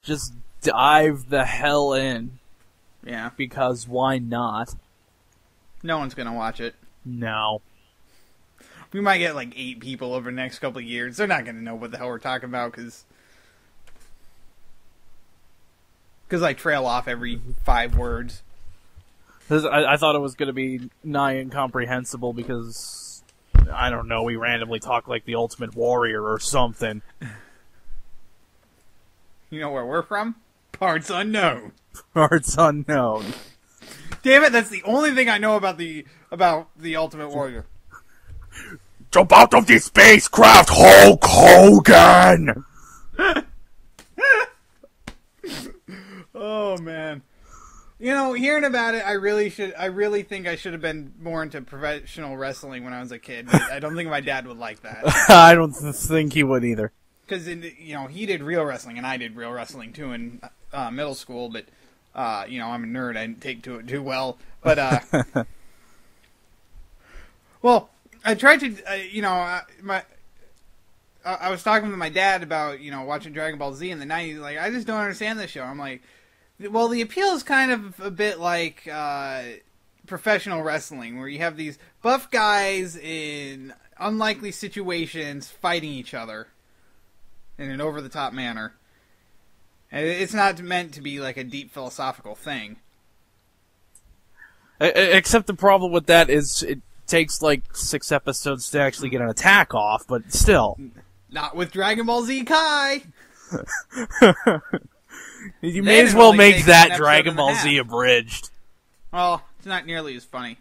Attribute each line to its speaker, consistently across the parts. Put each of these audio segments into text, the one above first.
Speaker 1: Just dive the hell in.
Speaker 2: Yeah.
Speaker 1: Because why not?
Speaker 2: No one's gonna watch it.
Speaker 1: No.
Speaker 2: We might get like 8 people over the next couple of years. They're not gonna know what the hell we're talking about because I trail off every 5 words.
Speaker 1: I thought it was going to be nigh incomprehensible because, I don't know, we randomly talk like the Ultimate Warrior or something.
Speaker 2: You know where we're from? Parts unknown.
Speaker 1: Parts unknown.
Speaker 2: Damn it, that's the only thing I know about the Ultimate Warrior.
Speaker 1: Jump out of the spacecraft, Hulk Hogan!
Speaker 2: Oh, man. You know, hearing about it, I really think I should have been more into professional wrestling when I was a kid. But I don't think my dad would like that.
Speaker 1: I don't think he would either.
Speaker 2: Because, you know, he did real wrestling, and I did real wrestling, too, in middle school. But, you know, I'm a nerd. I didn't take to it too well. But, well, I tried to, you know, I was talking with my dad about, you know, watching Dragon Ball Z in the 90s. Like, I just don't understand this show. I'm like, well, the appeal is kind of a bit like professional wrestling, where you have these buff guys in unlikely situations fighting each other in an over-the-top manner. And it's not meant to be like a deep philosophical thing.
Speaker 1: Except the problem with that is it takes like 6 episodes to actually get an attack off, but still.
Speaker 2: Not with Dragon Ball Z Kai!
Speaker 1: You may as well make that Dragon Ball Z abridged.
Speaker 2: Well, it's not nearly as funny.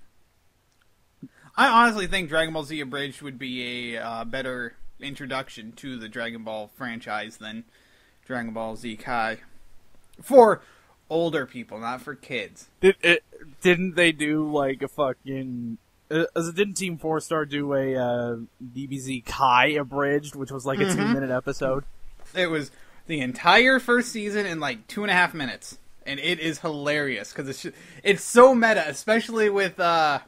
Speaker 2: I honestly think Dragon Ball Z abridged would be a better introduction to the Dragon Ball franchise than Dragon Ball Z Kai. For older people, not for kids.
Speaker 1: Didn't they do like a fucking... didn't Team 4-Star do a DBZ Kai abridged, which was like a 2-minute episode?
Speaker 2: It was the entire first season in like 2.5 minutes, and it is hilarious because it's so meta, especially with Nappa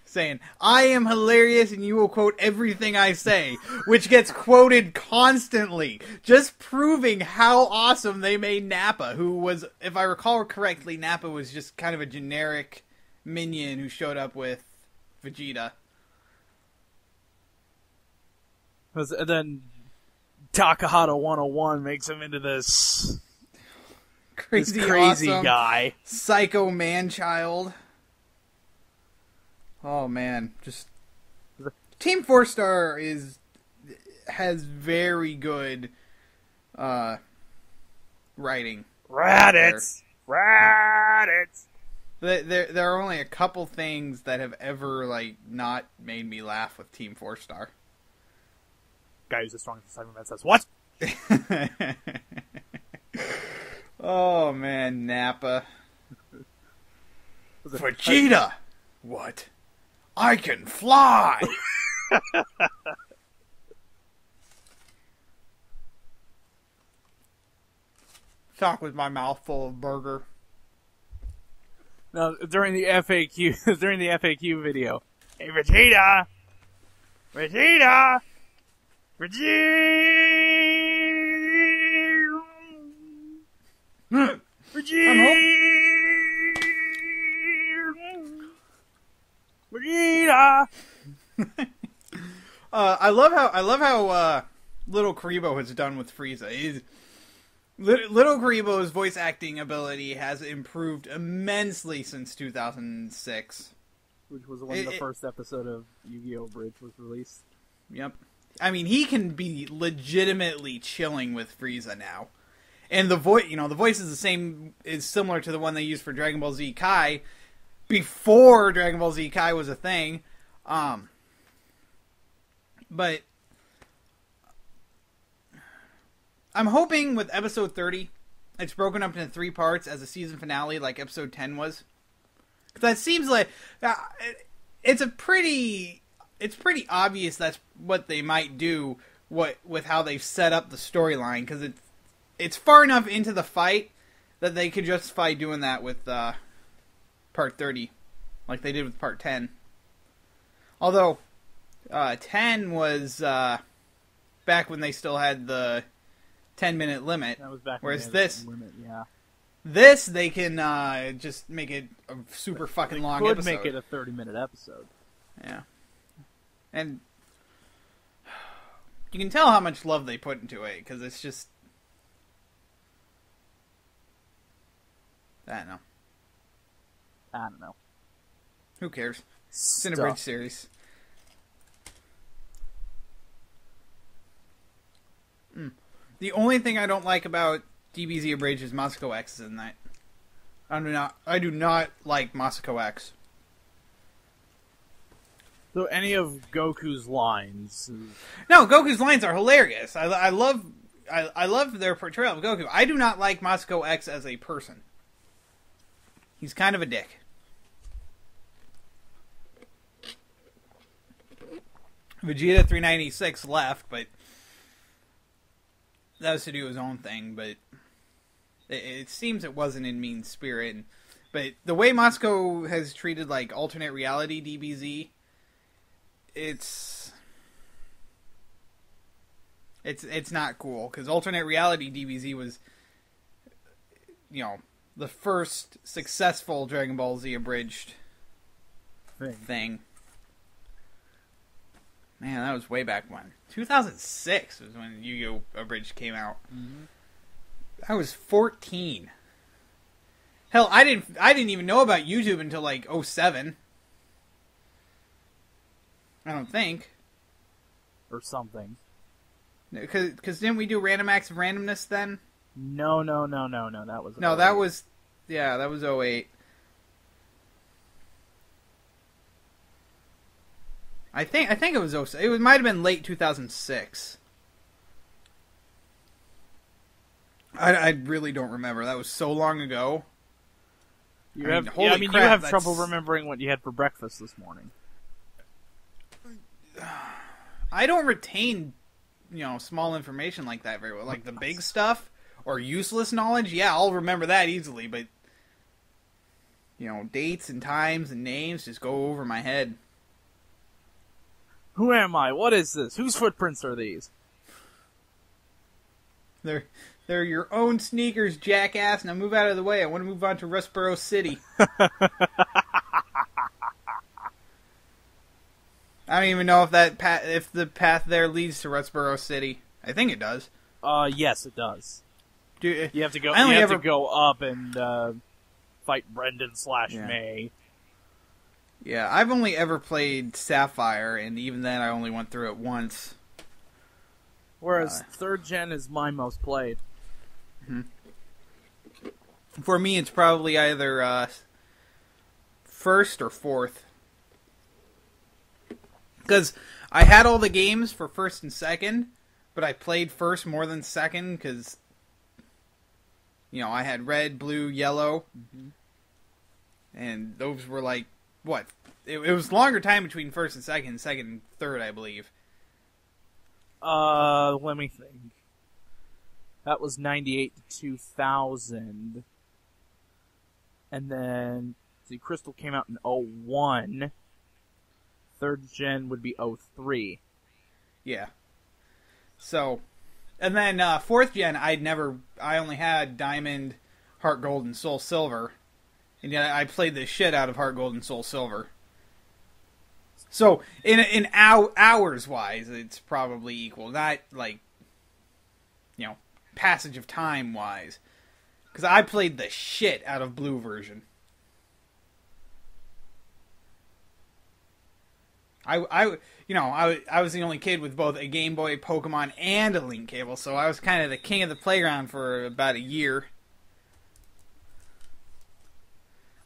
Speaker 2: saying, "I am hilarious, and you will quote everything I say," which gets quoted constantly, just proving how awesome they made Nappa, who was, if I recall correctly, Nappa was just kind of a generic minion who showed up with Vegeta.
Speaker 1: And then Takahata 101 makes him into this crazy awesome guy.
Speaker 2: Psycho man-child. Oh, man. Just Team 4-Star has very good writing.
Speaker 1: Raditz!
Speaker 2: There are only a couple things that have ever, like, not made me laugh with Team 4-Star.
Speaker 1: Guy who's the strongest Cyberman says, "What?"
Speaker 2: Oh, man, Nappa. Vegeta! What? I can fly! Talk with my mouth full of burger.
Speaker 1: No, during the FAQ video, "Hey, Vegeta! Vegeta! Vegeta! Vegeta!"
Speaker 2: I love how Little Karibo has done with Frieza. Little Karibo's voice acting ability has improved immensely since 2006.
Speaker 1: Which was when the first episode of Yu-Gi-Oh! Bridge was released.
Speaker 2: Yep. I mean, he can be legitimately chilling with Frieza now. And the voice is the same, is similar to the one they used for Dragon Ball Z Kai before Dragon Ball Z Kai was a thing. But I'm hoping with episode 30, it's broken up into 3 parts as a season finale like episode 10 was. Because that seems like it's pretty obvious that's what they might do with how they've set up the storyline, because it's far enough into the fight that they could justify doing that with part 30, like they did with part 10. Although 10 was back when they still had the 10-minute limit.
Speaker 1: That was back
Speaker 2: whereas
Speaker 1: when
Speaker 2: this
Speaker 1: limit, yeah.
Speaker 2: This, they can just make it a super fucking long episode.
Speaker 1: They could make it a 30-minute episode.
Speaker 2: Yeah. And you can tell how much love they put into it, because it's just... I don't know. Who cares? It's an abridged series. The only thing I don't like about DBZ Abridged is Masako X is in that. I do not like Masako X.
Speaker 1: So any of Goku's lines?
Speaker 2: No, Goku's lines are hilarious. I love their portrayal of Goku. I do not like Masako X as a person. He's kind of a dick. Vegeta 396 left, but that was to do his own thing, but it seems it wasn't in mean spirit. But the way Masako has treated, like, alternate reality DBZ, it's not cool, because alternate reality DBZ was, you know, the first successful Dragon Ball Z abridged thing. Man, that was way back when. 2006 was when Yu-Gi-Oh! Abridged came out. Mm-hmm. I was 14. Hell, I didn't even know about YouTube until like 07. I don't think.
Speaker 1: Or something.
Speaker 2: Because didn't we do Random Acts of Randomness then?
Speaker 1: No. That was...
Speaker 2: No, 08. That was 08. I think it was 07. It might have been late 2006. I really don't remember. That was so long ago.
Speaker 1: You have trouble remembering what you had for breakfast this morning.
Speaker 2: I don't retain, small information like that very well. Like the big stuff or useless knowledge, yeah, I'll remember that easily. But, dates and times and names just go over my head.
Speaker 1: Who am I? What is this? Whose footprints are these?
Speaker 2: They're your own sneakers, jackass. Now move out of the way. I want to move on to Rustboro City. I don't even know if if the path there leads to Rustboro City. I think it does.
Speaker 1: Yes, it does.
Speaker 2: You
Speaker 1: have to go. You have to go up and fight Brendan / May.
Speaker 2: Yeah, I've only ever played Sapphire, and even then I only went through it once.
Speaker 1: Whereas 3rd Gen is my most played.
Speaker 2: Mm-hmm. For me, it's probably either 1st or 4th. Because I had all the games for 1st and 2nd, but I played 1st more than 2nd because, I had red, blue, yellow, and those were like, what? It was longer time between 1st and 2nd, 2nd and 3rd, I believe.
Speaker 1: Let me think. That was 98 to 2000. And then, Crystal came out in 01. 3rd Gen would be 03.
Speaker 2: Yeah. So, and then 4th Gen, I only had Diamond, Heart Gold, and Soul Silver. And yet I played the shit out of Heart Gold and Soul Silver. So, in hours-wise, it's probably equal. Not, like, passage of time-wise. Because I played the shit out of Blue version. I was the only kid with both a Game Boy, Pokemon, and a Link cable, so I was kind of the king of the playground for about a year.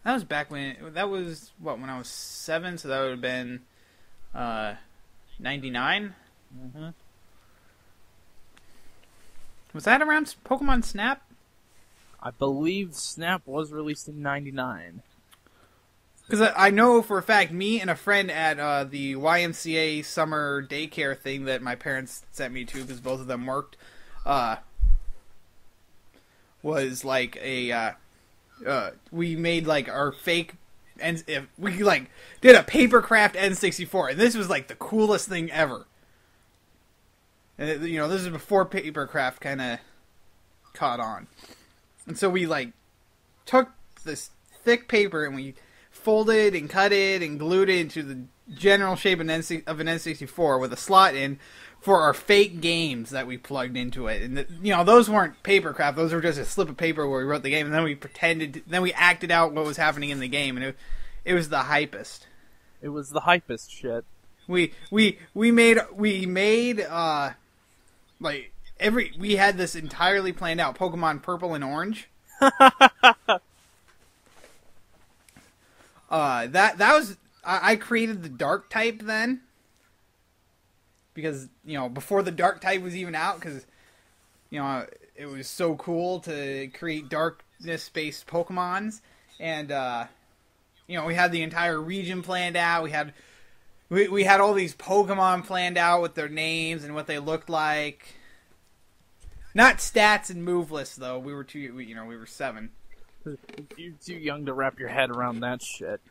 Speaker 2: That was back when... when I was 7, so that would have been 99? Mm-hmm. Was that around Pokemon Snap?
Speaker 1: I believe Snap was released in 99.
Speaker 2: Because I know for a fact, me and a friend at the YMCA summer daycare thing that my parents sent me to, because both of them worked, was like a... we made like our fake, and we like did a papercraft N64, and this was like the coolest thing ever. And this is before papercraft kind of caught on. And so we, like, took this thick paper and we folded and cut it and glued it into the general shape of an N64 with a slot in for our fake games that we plugged into it. And, those weren't papercraft. Those were just a slip of paper where we wrote the game, and then we acted out what was happening in the game, and it was the hypest.
Speaker 1: It was the hypest shit.
Speaker 2: We made we had this entirely planned out. Pokemon Purple and Orange. That was I created the Dark type then, because before the Dark type was even out, because it was so cool to create darkness-based Pokemons, and we had the entire region planned out. We had all these Pokemon planned out with their names and what they looked like. Not stats and move lists though. We were we were 7.
Speaker 1: You're too young to wrap your head around that shit.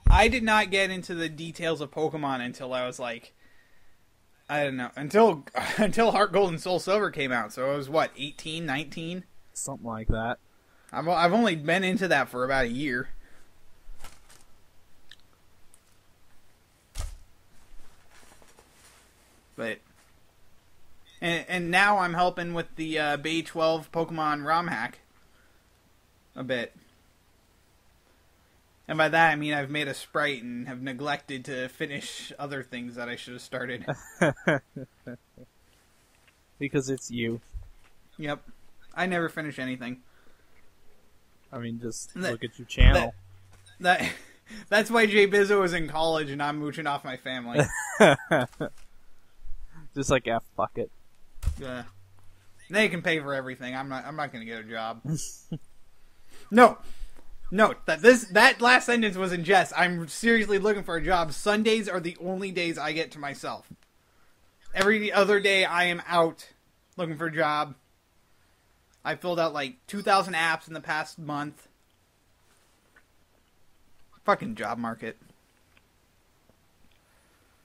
Speaker 2: I did not get into the details of Pokemon until I was like, I don't know, until Heart Gold and Soul Silver came out. So I was 18, 19?
Speaker 1: Something like that.
Speaker 2: I've only been into that for about a year. But and now I'm helping with the Bay 12 Pokemon ROM hack a bit. And by that I mean I've made a sprite and have neglected to finish other things that I should have started.
Speaker 1: Because it's you.
Speaker 2: Yep. I never finish anything.
Speaker 1: I mean, just look at your channel.
Speaker 2: That's why Jbizzo is in college and I'm mooching off my family.
Speaker 1: Just like fuck it.
Speaker 2: Yeah. They can pay for everything. I'm not gonna get a job. No. Note that last sentence was in jest. I'm seriously looking for a job. Sundays are the only days I get to myself. Every other day I am out looking for a job. I filled out like 2,000 apps in the past month. Fucking job market.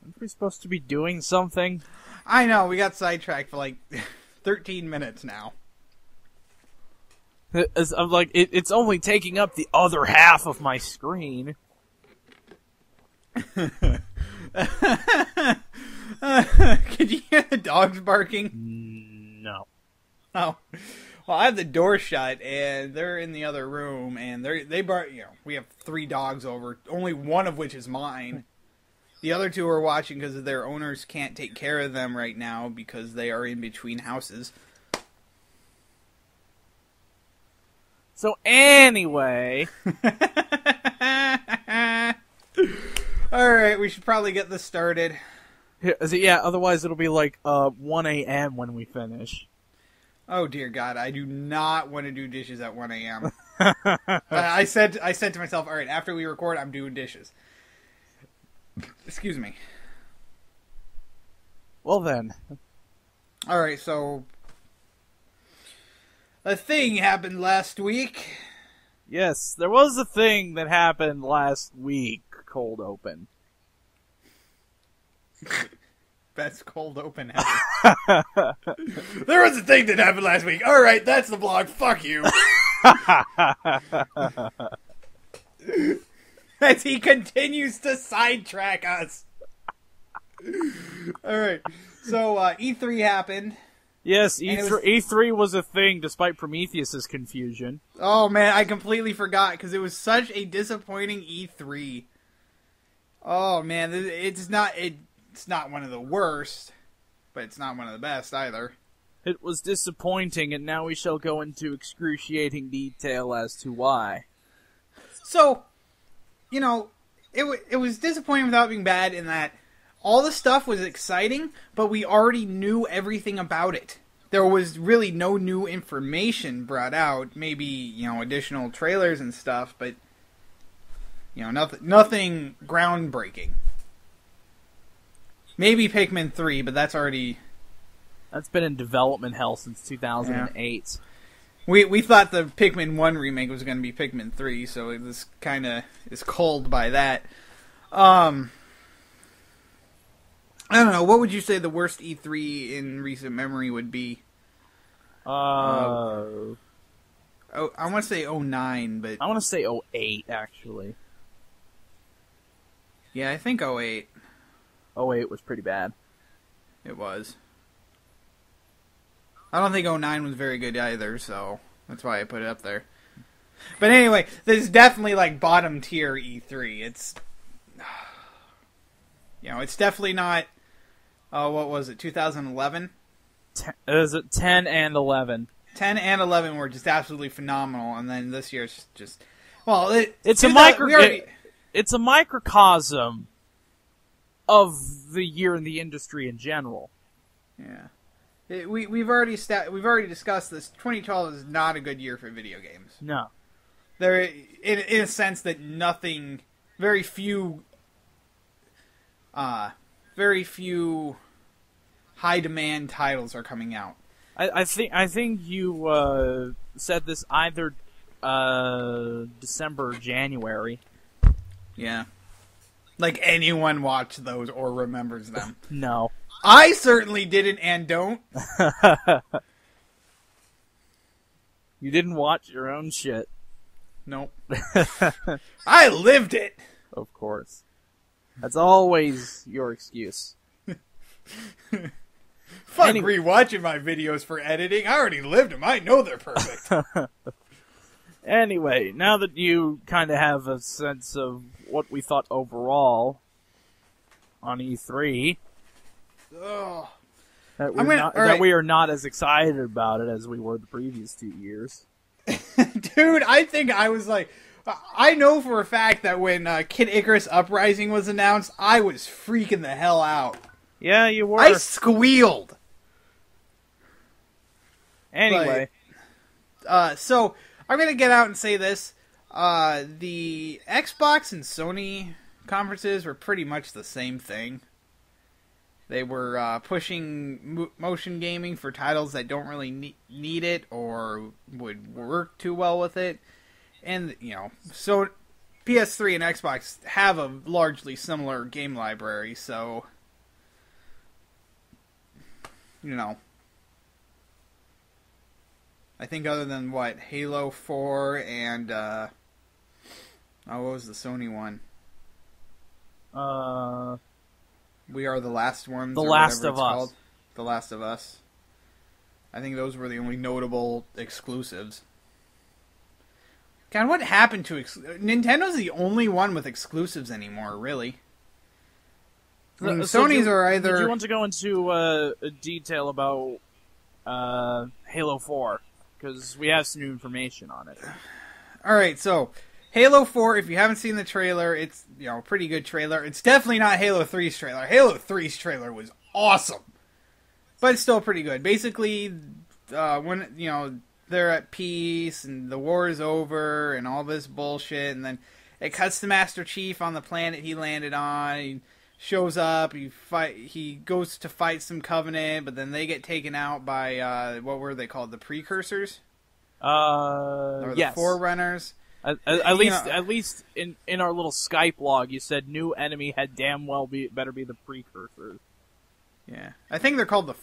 Speaker 1: Aren't we supposed to be doing something?
Speaker 2: I know, we got sidetracked for like 13 minutes now.
Speaker 1: I'm like, it's only taking up the other half of my screen.
Speaker 2: Could you hear the dogs barking?
Speaker 1: No.
Speaker 2: Oh. Well, I have the door shut, and they're in the other room, and they bark. We have 3 dogs over, only one of which is mine. The other 2 are watching because their owners can't take care of them right now because they are in between houses.
Speaker 1: So anyway.
Speaker 2: Alright, we should probably get this started.
Speaker 1: Yeah, otherwise it'll be like 1 a.m. when we finish.
Speaker 2: Oh dear God, I do not want to do dishes at 1 a.m. I said to myself, alright, after we record, I'm doing dishes. Excuse me.
Speaker 1: Well then.
Speaker 2: Alright, so a thing happened last week.
Speaker 1: Yes, there was a thing that happened last week, cold open.
Speaker 2: Best cold open ever. There was a thing that happened last week. Alright, that's the blog. Fuck you. As he continues to sidetrack us. Alright, so E3 happened.
Speaker 1: Yes, E3 was a thing despite Prometheus's confusion.
Speaker 2: Oh man, I completely forgot because it was such a disappointing E3. Oh man, it's not one of the worst, but it's not one of the best either.
Speaker 1: It was disappointing, and now we shall go into excruciating detail as to why.
Speaker 2: So, it was disappointing without being bad in that all the stuff was exciting, but we already knew everything about it. There was really no new information brought out. Maybe, additional trailers and stuff, but, nothing groundbreaking. Maybe Pikmin 3, but that's already...
Speaker 1: That's been in development hell since 2008.
Speaker 2: Yeah. We thought the Pikmin 1 remake was going to be Pikmin 3, so it was kind of is cold by that. I don't know. What would you say the worst E3 in recent memory would be?
Speaker 1: Well,
Speaker 2: I want to say 09, but...
Speaker 1: I want to say 08, actually.
Speaker 2: Yeah, I think 08.
Speaker 1: 08 was pretty bad.
Speaker 2: It was. I don't think 09 was very good either, so that's why I put it up there. But anyway, this is definitely like bottom tier E3. It's, it's definitely not. What was it? 2011.
Speaker 1: Is it 10 and 11?
Speaker 2: 10 and 11 were just absolutely phenomenal, and then this year's just
Speaker 1: it's a microcosm of the year in the industry in general.
Speaker 2: Yeah. We've already discussed this. 2012 is not a good year for video games.
Speaker 1: No.
Speaker 2: There, in a sense that very few high demand titles are coming out.
Speaker 1: I think you said this either December or January.
Speaker 2: Yeah. Like anyone watched those or remembers them.
Speaker 1: No.
Speaker 2: I certainly didn't and don't.
Speaker 1: You didn't watch your own shit.
Speaker 2: Nope. I lived it.
Speaker 1: Of course. That's always your excuse.
Speaker 2: Fuck rewatching my videos for editing. I already lived them. I know they're perfect.
Speaker 1: Anyway, now that you kind of have a sense of what we thought overall on E3, that we are not as excited about it as we were the previous 2 years.
Speaker 2: Dude, I think I was like... I know for a fact that when Kid Icarus Uprising was announced, I was freaking the hell out.
Speaker 1: Yeah, you were.
Speaker 2: I squealed.
Speaker 1: Anyway.
Speaker 2: So, I'm going to get out and say this. The Xbox and Sony conferences were pretty much the same thing. They were pushing motion gaming for titles that don't really need it or would work too well with it. And, so PS3 and Xbox have a largely similar game library, so, I think other than, Halo 4 and, what was the Sony one? We Are the Last Ones.
Speaker 1: The Last of Us.
Speaker 2: The Last of Us. I think those were the only notable exclusives. God, what happened to... Nintendo's the only one with exclusives anymore, really. Sony's are either...
Speaker 1: Do you want to go into detail about Halo 4? Because we have some new information on it.
Speaker 2: Alright, so... Halo 4, if you haven't seen the trailer, it's, a pretty good trailer. It's definitely not Halo 3's trailer. Halo 3's trailer was awesome. But it's still pretty good. Basically, when, they're at peace, and the war is over, and all this bullshit, and then it cuts to Master Chief on the planet he landed on. He shows up, he goes to fight some Covenant, but then they get taken out by, what were they called, the Precursors? Or the
Speaker 1: yes.
Speaker 2: Forerunners?
Speaker 1: At least in our little Skype log, you said new enemy had damn well better be the Precursors.
Speaker 2: Yeah, I think they're called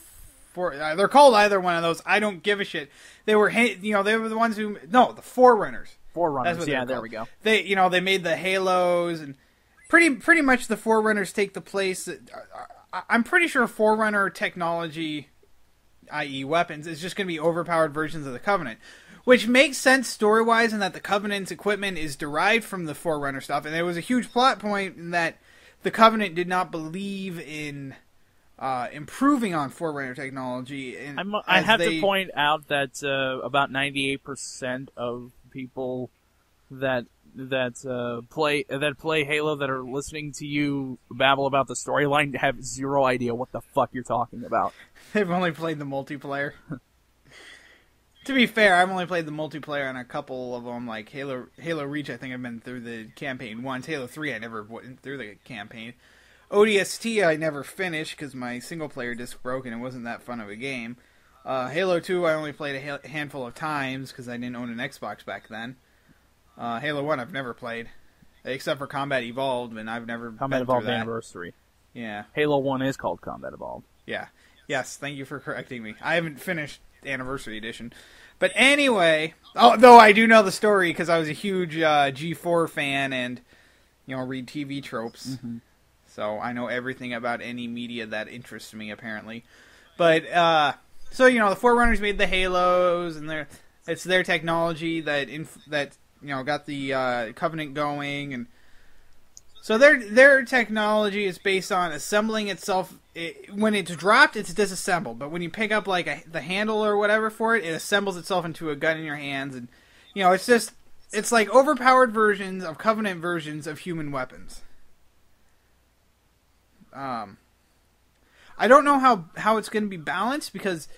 Speaker 2: they're called either one of those. I don't give a shit. They were, they were the ones who the Forerunners.
Speaker 1: Forerunners. Yeah, there we go.
Speaker 2: They made the Halos, and pretty much the Forerunners take the place. I'm pretty sure Forerunner technology, i.e., weapons, is just going to be overpowered versions of the Covenant. Which makes sense story-wise in that the Covenant's equipment is derived from the Forerunner stuff. And there was a huge plot point in that the Covenant did not believe in improving on Forerunner technology. And
Speaker 1: I have to point out that about 98% of people that play Halo that are listening to you babble about the storyline have zero idea what the fuck you're talking about.
Speaker 2: They've only played the multiplayer. To be fair, I've only played the multiplayer on a couple of them, like Halo Reach. I think I've been through the campaign once. Halo 3, I never went through the campaign. ODST, I never finished because my single player disc broke and it wasn't that fun of a game. Halo 2, I only played a handful of times because I didn't own an Xbox back then. Halo 1, I've never played, except for Combat Evolved, and I've never
Speaker 1: Combat Evolved Anniversary.
Speaker 2: Yeah.
Speaker 1: Halo 1 is called Combat Evolved.
Speaker 2: Yeah. Yes, thank you for correcting me. I haven't finished anniversary edition. But anyway, though I do know the story because I was a huge G4 fan and, read TV tropes.
Speaker 1: Mm-hmm.
Speaker 2: So I know everything about any media that interests me, apparently. But, so, the Forerunners made the Halos, and it's their technology that got the Covenant going, and so their technology is based on assembling itself. When it's dropped, it's disassembled, but when you pick up the handle or whatever for it, it assembles itself into a gun in your hands, and it's like overpowered versions of Covenant versions of human weapons. I don't know how it's going to be balanced because,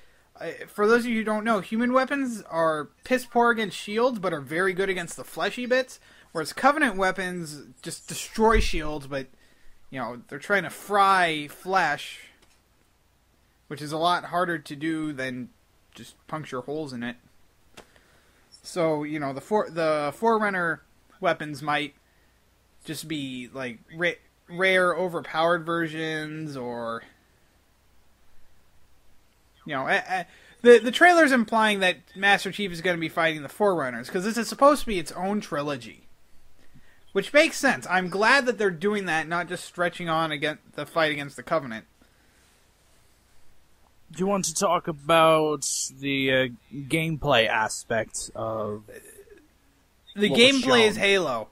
Speaker 2: for those of you who don't know, human weapons are piss poor against shields, but are very good against the fleshy bits. Whereas Covenant weapons just destroy shields, but they're trying to fry flesh, which is a lot harder to do than just puncture holes in it. So the Forerunner weapons might just be like rare, overpowered versions, or the trailer's implying that Master Chief is going to be fighting the Forerunners because this is supposed to be its own trilogy, which makes sense. I'm glad that they're doing that, not just stretching on against the fight against the Covenant.
Speaker 1: Do you want to talk about the gameplay aspect of
Speaker 2: the gameplay? Is Halo.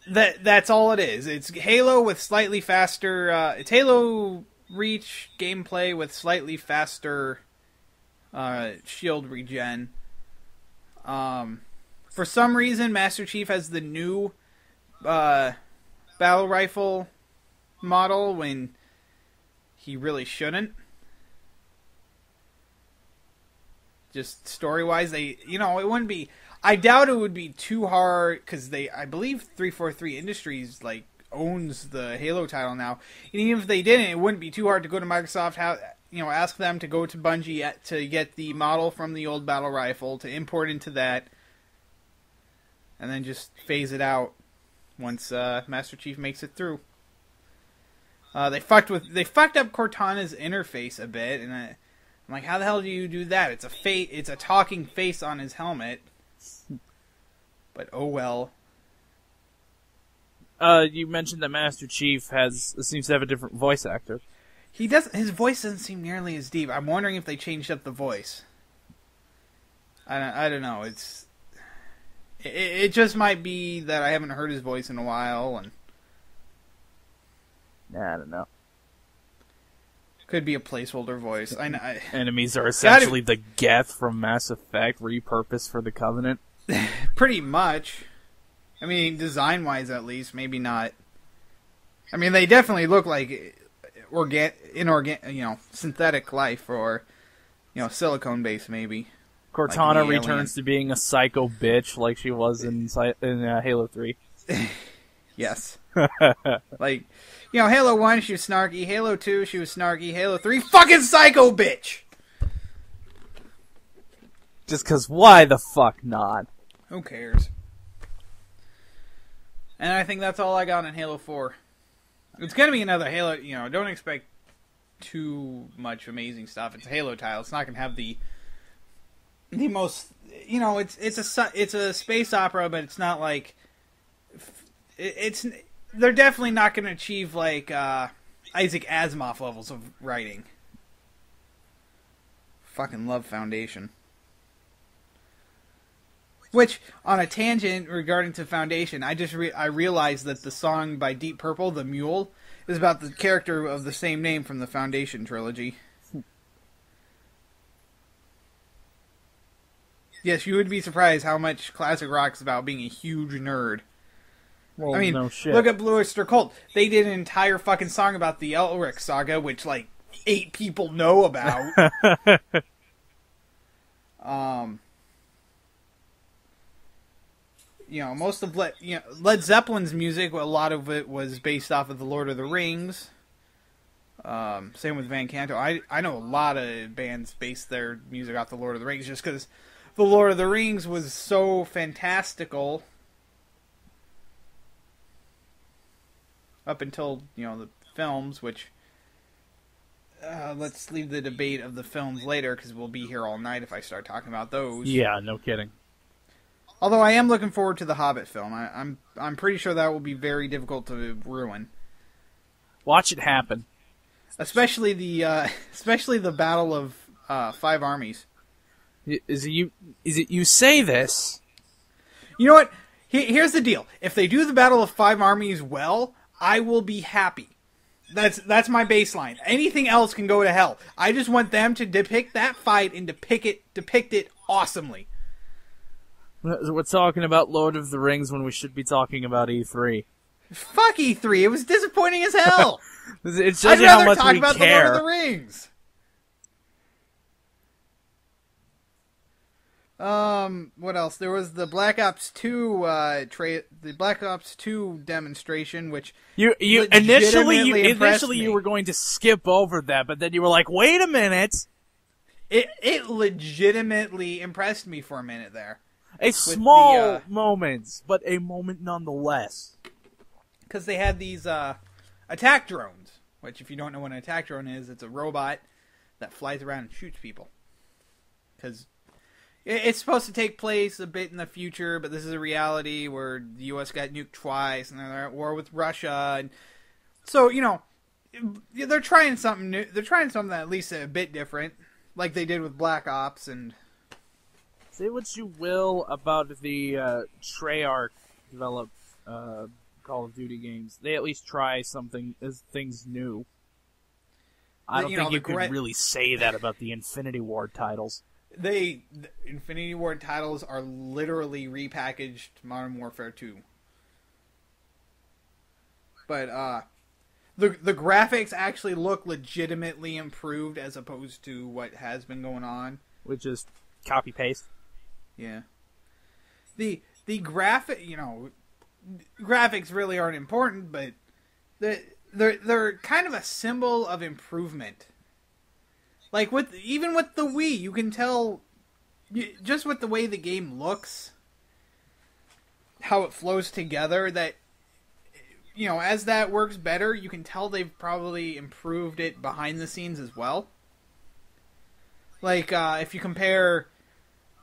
Speaker 2: That's all it is. It's Halo with slightly faster. It's Halo Reach gameplay with slightly faster shield regen. For some reason, Master Chief has the new battle rifle model when he really shouldn't. Just story-wise, it wouldn't be. I doubt it would be too hard because I believe 343 Industries owns the Halo title now. And even if they didn't, it wouldn't be too hard to go to Microsoft, ask them to go to Bungie to get the model from the old battle rifle to import into that, and then just phase it out once Master Chief makes it through. They fucked up Cortana's interface a bit, and I'm like, how the hell do you do that? It's a talking face on his helmet. But oh well.
Speaker 1: You mentioned that Master Chief seems to have a different voice actor.
Speaker 2: He does. His voice doesn't seem nearly as deep. I'm wondering if they changed up the voice. I don't know. It just might be that I haven't heard his voice in a while, and
Speaker 1: I don't know.
Speaker 2: Could be a placeholder voice.
Speaker 1: Enemies are essentially the Geth from Mass Effect, repurposed for the Covenant.
Speaker 2: Pretty much. I mean, design-wise at least, maybe not. I mean, they definitely look like synthetic life, or silicone-based maybe.
Speaker 1: Cortana returns to being a psycho bitch like she was in Halo 3.
Speaker 2: Yes. Halo 1, she was snarky. Halo 2, she was snarky. Halo 3, fucking psycho bitch!
Speaker 1: Just because why the fuck not?
Speaker 2: Who cares? And I think that's all I got in Halo 4. It's gonna be another Halo, don't expect too much amazing stuff. It's a Halo title. It's not gonna have the most, it's a space opera, but it's not like, they're definitely not gonna achieve Isaac Asimov levels of writing. Fucking love Foundation. Which, on a tangent regarding to Foundation, I realized that the song by Deep Purple, The Mule, is about the character of the same name from the Foundation trilogy. Yes, you would be surprised how much classic rock is about being a huge nerd.
Speaker 1: Well,
Speaker 2: I mean,
Speaker 1: no shit.
Speaker 2: Look at Blue Oyster Cult. They did an entire fucking song about the Elric saga, which 8 people know about. Most of Led Zeppelin's music, a lot of it was based off of the Lord of the Rings. Same with Van Canto. I know a lot of bands base their music off the Lord of the Rings just because the Lord of the Rings was so fantastical up until the films, which let's leave the debate of the films later because we'll be here all night if I start talking about those.
Speaker 1: Yeah, no kidding.
Speaker 2: Although I am looking forward to the Hobbit film. I'm pretty sure that will be very difficult to ruin.
Speaker 1: Watch it happen.
Speaker 2: Especially the Battle of Five Armies.
Speaker 1: Is it you say this?
Speaker 2: You know what? Here's the deal. If they do the Battle of Five Armies well, I will be happy. That's my baseline. Anything else can go to hell. I just want them to depict that fight and depict it awesomely.
Speaker 1: We're talking about Lord of the Rings when we should be talking about E3.
Speaker 2: Fuck E3. It was disappointing as hell.
Speaker 1: It shows you how much we care.
Speaker 2: I'd rather talk about the Lord of the Rings. What else? There was the Black Ops 2 the Black Ops 2 demonstration, which
Speaker 1: you initially you were going to skip over that, but then you were like, "Wait a minute."
Speaker 2: It legitimately impressed me for a minute there.
Speaker 1: A small moment, but a moment nonetheless.
Speaker 2: Because they had these attack drones, which if you don't know what an attack drone is, it's a robot that flies around and shoots people. Because it's supposed to take place a bit in the future, but this is a reality where the U.S. got nuked twice, and they're at war with Russia. And so, they're trying something new. They're trying something at least a bit different, like they did with Black Ops. And
Speaker 1: say what you will about the Treyarch developed Call of Duty games, they at least try things new. I don't think you could really say that about the Infinity Ward titles.
Speaker 2: The Infinity Ward titles are literally repackaged Modern Warfare 2. But the graphics actually look legitimately improved as opposed to what has been going on.
Speaker 1: Which is copy paste.
Speaker 2: Yeah. The graphics really aren't important, but they're kind of a symbol of improvement. Like even with the Wii, you can tell just with the way the game looks, how it flows together. That as that works better, you can tell they've probably improved it behind the scenes as well. Like if you compare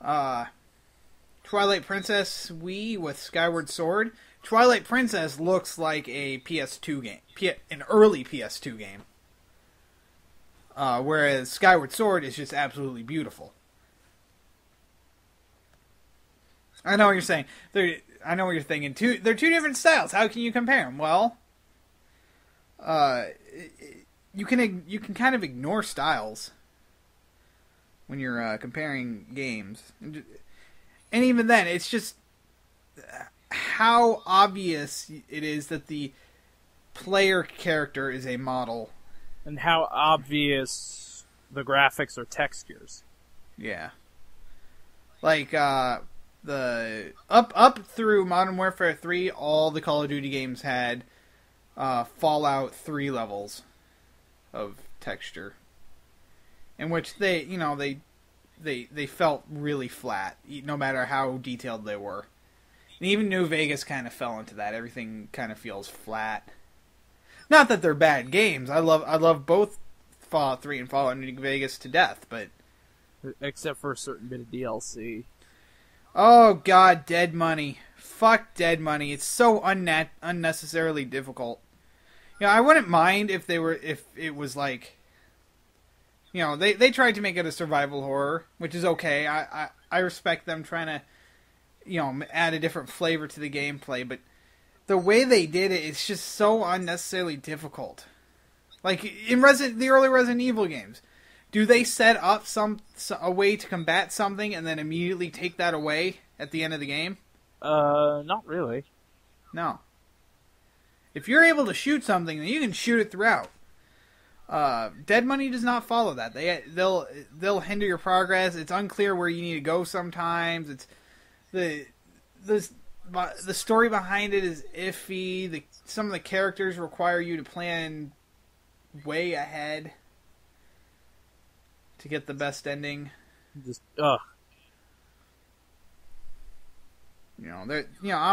Speaker 2: Twilight Princess Wii with Skyward Sword, Twilight Princess looks like a PS2 game, an early PS2 game. Whereas Skyward Sword is just absolutely beautiful. I know what you're saying. I know what you're thinking. They're two different styles. How can you compare them? Well, you can kind of ignore styles when you're comparing games, and even then, it's just how obvious it is that the player character is a model.
Speaker 1: And how obvious the graphics or textures.
Speaker 2: Yeah. Like, the up through Modern Warfare 3, all the Call of Duty games had Fallout 3 levels of texture. In which they felt really flat, no matter how detailed they were. And even New Vegas kind of fell into that. Everything kind of feels flat. Not that they're bad games. I love both Fallout 3 and Fallout New Vegas to death, but
Speaker 1: except for a certain bit of DLC.
Speaker 2: Oh god, Dead Money. Fuck Dead Money. It's so unnecessarily difficult. I wouldn't mind if it was like, they tried to make it a survival horror, which is okay. I respect them trying to, add a different flavor to the gameplay, but the way they did it, it's just so unnecessarily difficult. Like in the early Resident Evil games, do they set up a way to combat something and then immediately take that away at the end of the game?
Speaker 1: Not really.
Speaker 2: No. If you're able to shoot something, then you can shoot it throughout. Dead Money does not follow that. They'll hinder your progress. It's unclear where you need to go sometimes. It's the story behind it is iffy. Some of the characters require you to plan way ahead to get the best ending.
Speaker 1: Just
Speaker 2: I'm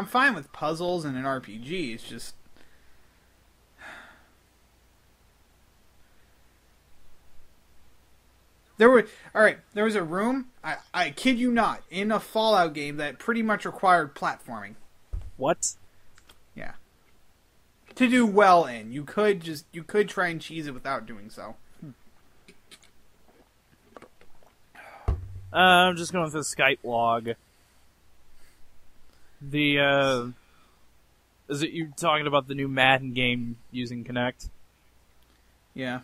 Speaker 2: fine with puzzles and an RPG. It's just There was a room, I kid you not, in a Fallout game that pretty much required platforming.
Speaker 1: What?
Speaker 2: Yeah. To do well in. You could try and cheese it without doing so.
Speaker 1: I'm just going through the Skype log. Is it you talking about the new Madden game using Kinect?
Speaker 2: Yeah.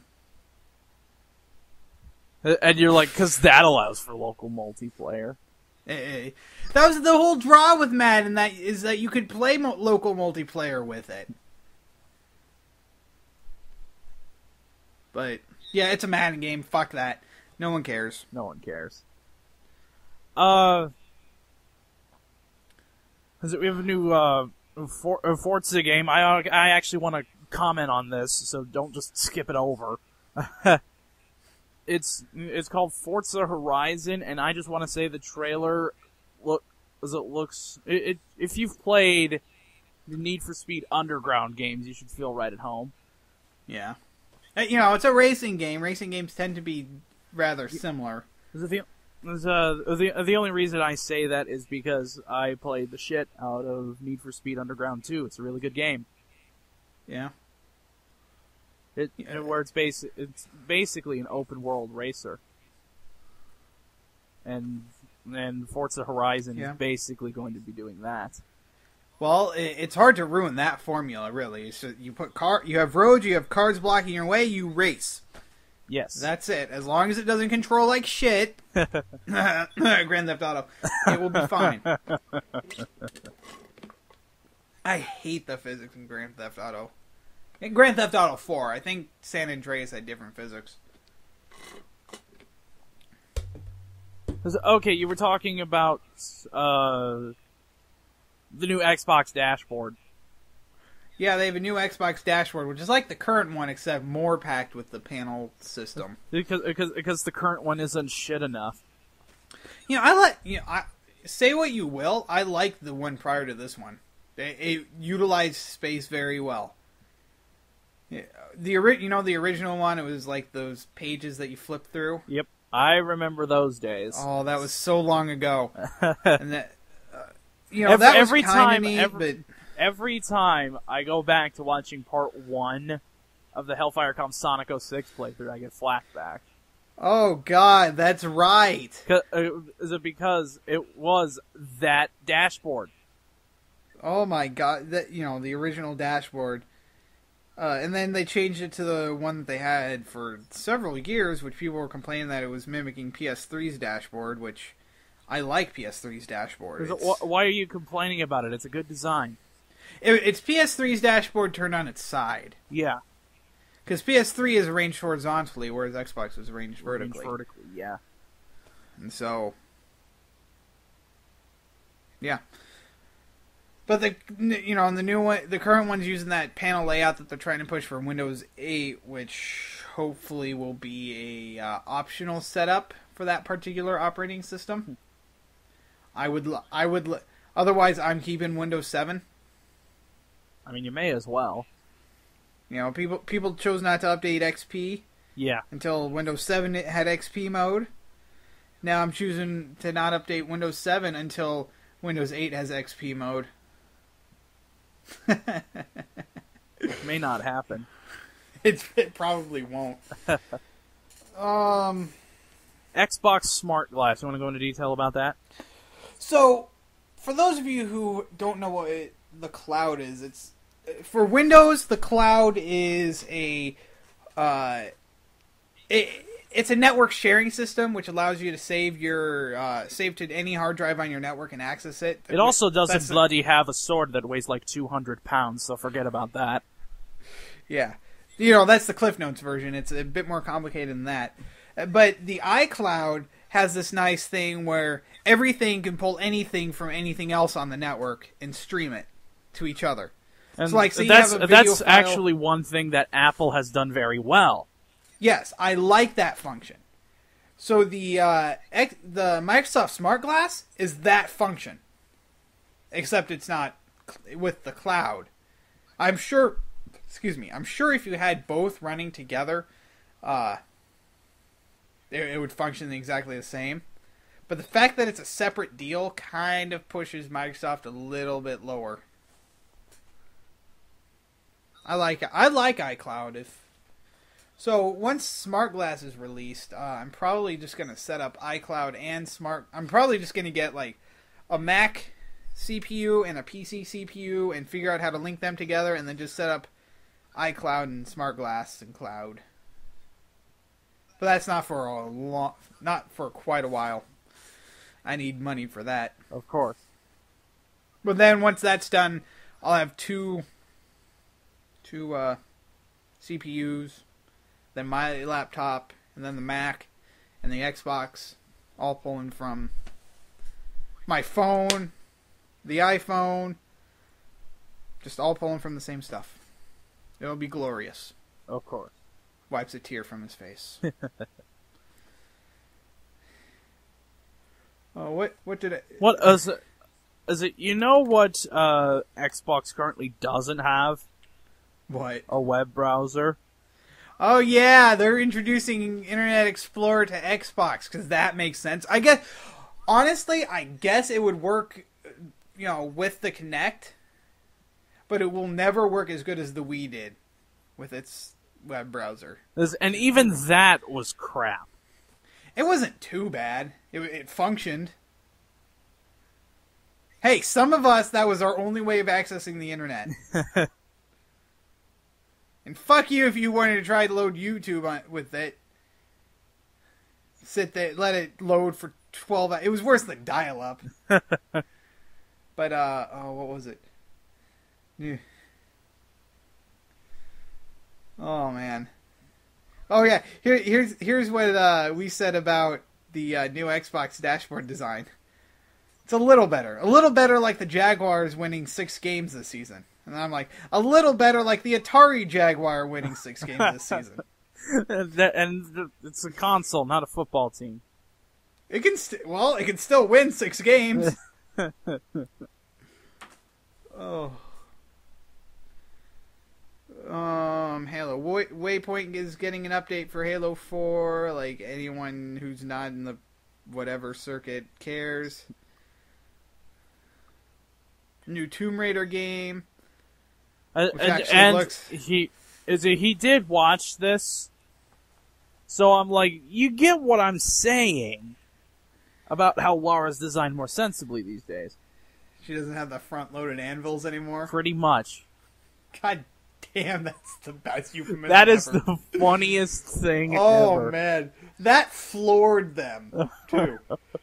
Speaker 1: And you're like, because that allows for local multiplayer.
Speaker 2: That was the whole draw with Madden, that you could play local multiplayer with it. But, yeah, it's a Madden game. Fuck that. No one cares.
Speaker 1: No one cares. We have a new Forza game. I actually want to comment on this, so don't just skip it over. It's called Forza Horizon, and I just want to say the trailer if you've played the Need for Speed Underground games, you should feel right at home.
Speaker 2: Yeah. You know, it's a racing game. Racing games tend to be rather similar.
Speaker 1: The only reason I say that is because I played the shit out of Need for Speed Underground 2. It's a really good game.
Speaker 2: Yeah.
Speaker 1: Where it's basically an open world racer, and Forza Horizon is basically going to be doing that.
Speaker 2: Well, it's hard to ruin that formula, really. So you have roads, you have cars blocking your way, you race.
Speaker 1: Yes,
Speaker 2: that's it. As long as it doesn't control like shit, Grand Theft Auto, it will be fine. I hate the physics in Grand Theft Auto. In Grand Theft Auto 4, I think San Andreas had different physics.
Speaker 1: Okay, you were talking about the new Xbox dashboard.
Speaker 2: Yeah, they have a new Xbox dashboard, which is like the current one, except more packed with the panel system.
Speaker 1: Because the current one isn't shit enough.
Speaker 2: You know, say what you will, I like the one prior to this one. It utilized space very well. The original one, it was like those pages that you flip through.
Speaker 1: Yep, I remember those days.
Speaker 2: Oh, that was so long ago. And that, that was kind of neat, but
Speaker 1: every time I go back to watching part 1 of the Hellfire Comp Sonic 06 playthrough, I get flashback.
Speaker 2: Oh God, that's right.
Speaker 1: Is it because it was that dashboard?
Speaker 2: Oh my God, the original dashboard. And then they changed it to the one that they had for several years, which people were complaining that it was mimicking PS3's dashboard, which I like PS3's dashboard.
Speaker 1: Why are you complaining about it? It's a good design.
Speaker 2: It's PS3's dashboard turned on its side.
Speaker 1: Yeah.
Speaker 2: Because PS3 is arranged horizontally, whereas Xbox was arranged vertically.
Speaker 1: Yeah.
Speaker 2: And so... Yeah. But the new one, the current one's using that panel layout that they're trying to push for Windows 8, which hopefully will be a optional setup for that particular operating system. Otherwise, I'm keeping Windows 7.
Speaker 1: I mean, you may as well.
Speaker 2: You know, people chose not to update XP.
Speaker 1: Yeah.
Speaker 2: Until Windows 7 had XP mode. Now I'm choosing to not update Windows 7 until Windows 8 has XP mode.
Speaker 1: May not happen.
Speaker 2: It probably won't.
Speaker 1: Xbox Smart Glass. You want to go into detail about that?
Speaker 2: So, for those of you who don't know what the cloud is, it's for Windows. The cloud is it's a network sharing system which allows you to save to any hard drive on your network and access it.
Speaker 1: It also doesn't bloody have a sword that weighs like 200 pounds, so forget about that.
Speaker 2: Yeah. That's the Cliff Notes version. It's a bit more complicated than that. But the iCloud has this nice thing where everything can pull anything from anything else on the network and stream it to each other.
Speaker 1: And
Speaker 2: so you have a video
Speaker 1: that's
Speaker 2: file.
Speaker 1: Actually one thing that Apple has done very well.
Speaker 2: Yes, I like that function. So the Microsoft Smart Glass is that function, except it's not with the cloud. I'm sure if you had both running together, it would function exactly the same. But the fact that it's a separate deal kind of pushes Microsoft a little bit lower. I like iCloud. So once Smart Glass is released, I'm probably just gonna set up iCloud and I'm probably just gonna get like a Mac CPU and a PC CPU and figure out how to link them together, and then just set up iCloud and Smart Glass and Cloud. But that's not for quite a while. I need money for that.
Speaker 1: Of course.
Speaker 2: But then once that's done, I'll have two CPUs, then my laptop, and then the Mac, and the Xbox, all pulling from my phone, the iPhone, just all pulling from the same stuff. It'll be glorious.
Speaker 1: Of course.
Speaker 2: Wipes a tear from his face. Oh, what did it...
Speaker 1: What is it? You know what Xbox currently doesn't have?
Speaker 2: What?
Speaker 1: A web browser.
Speaker 2: Oh yeah, they're introducing Internet Explorer to Xbox because that makes sense. I guess, honestly, it would work, with the Kinect, but it will never work as good as the Wii did with its web browser.
Speaker 1: And even that was crap.
Speaker 2: It wasn't too bad. It functioned. Hey, some of us, that was our only way of accessing the internet. And fuck you if you wanted to try to load YouTube with it. Sit there, let it load for 12 hours. It was worse than dial-up. But, what was it? Yeah. Oh, man. Oh, yeah. Here's what we said about the new Xbox dashboard design. It's a little better. A little better like the Jaguars winning 6 games this season. And I'm like, a little better like the Atari Jaguar winning 6 games this season.
Speaker 1: And it's a console, not a football team.
Speaker 2: It can still win 6 games. Oh. Halo Waypoint is getting an update for Halo 4. Like, anyone who's not in the whatever circuit cares. New Tomb Raider game.
Speaker 1: He did watch this, so I'm like, you get what I'm saying about how Laura's designed more sensibly these days.
Speaker 2: She doesn't have the front-loaded anvils anymore.
Speaker 1: Pretty much.
Speaker 2: God damn, that's the best euphemism
Speaker 1: That is
Speaker 2: ever.
Speaker 1: the funniest thing ever.
Speaker 2: Oh man, that floored them too.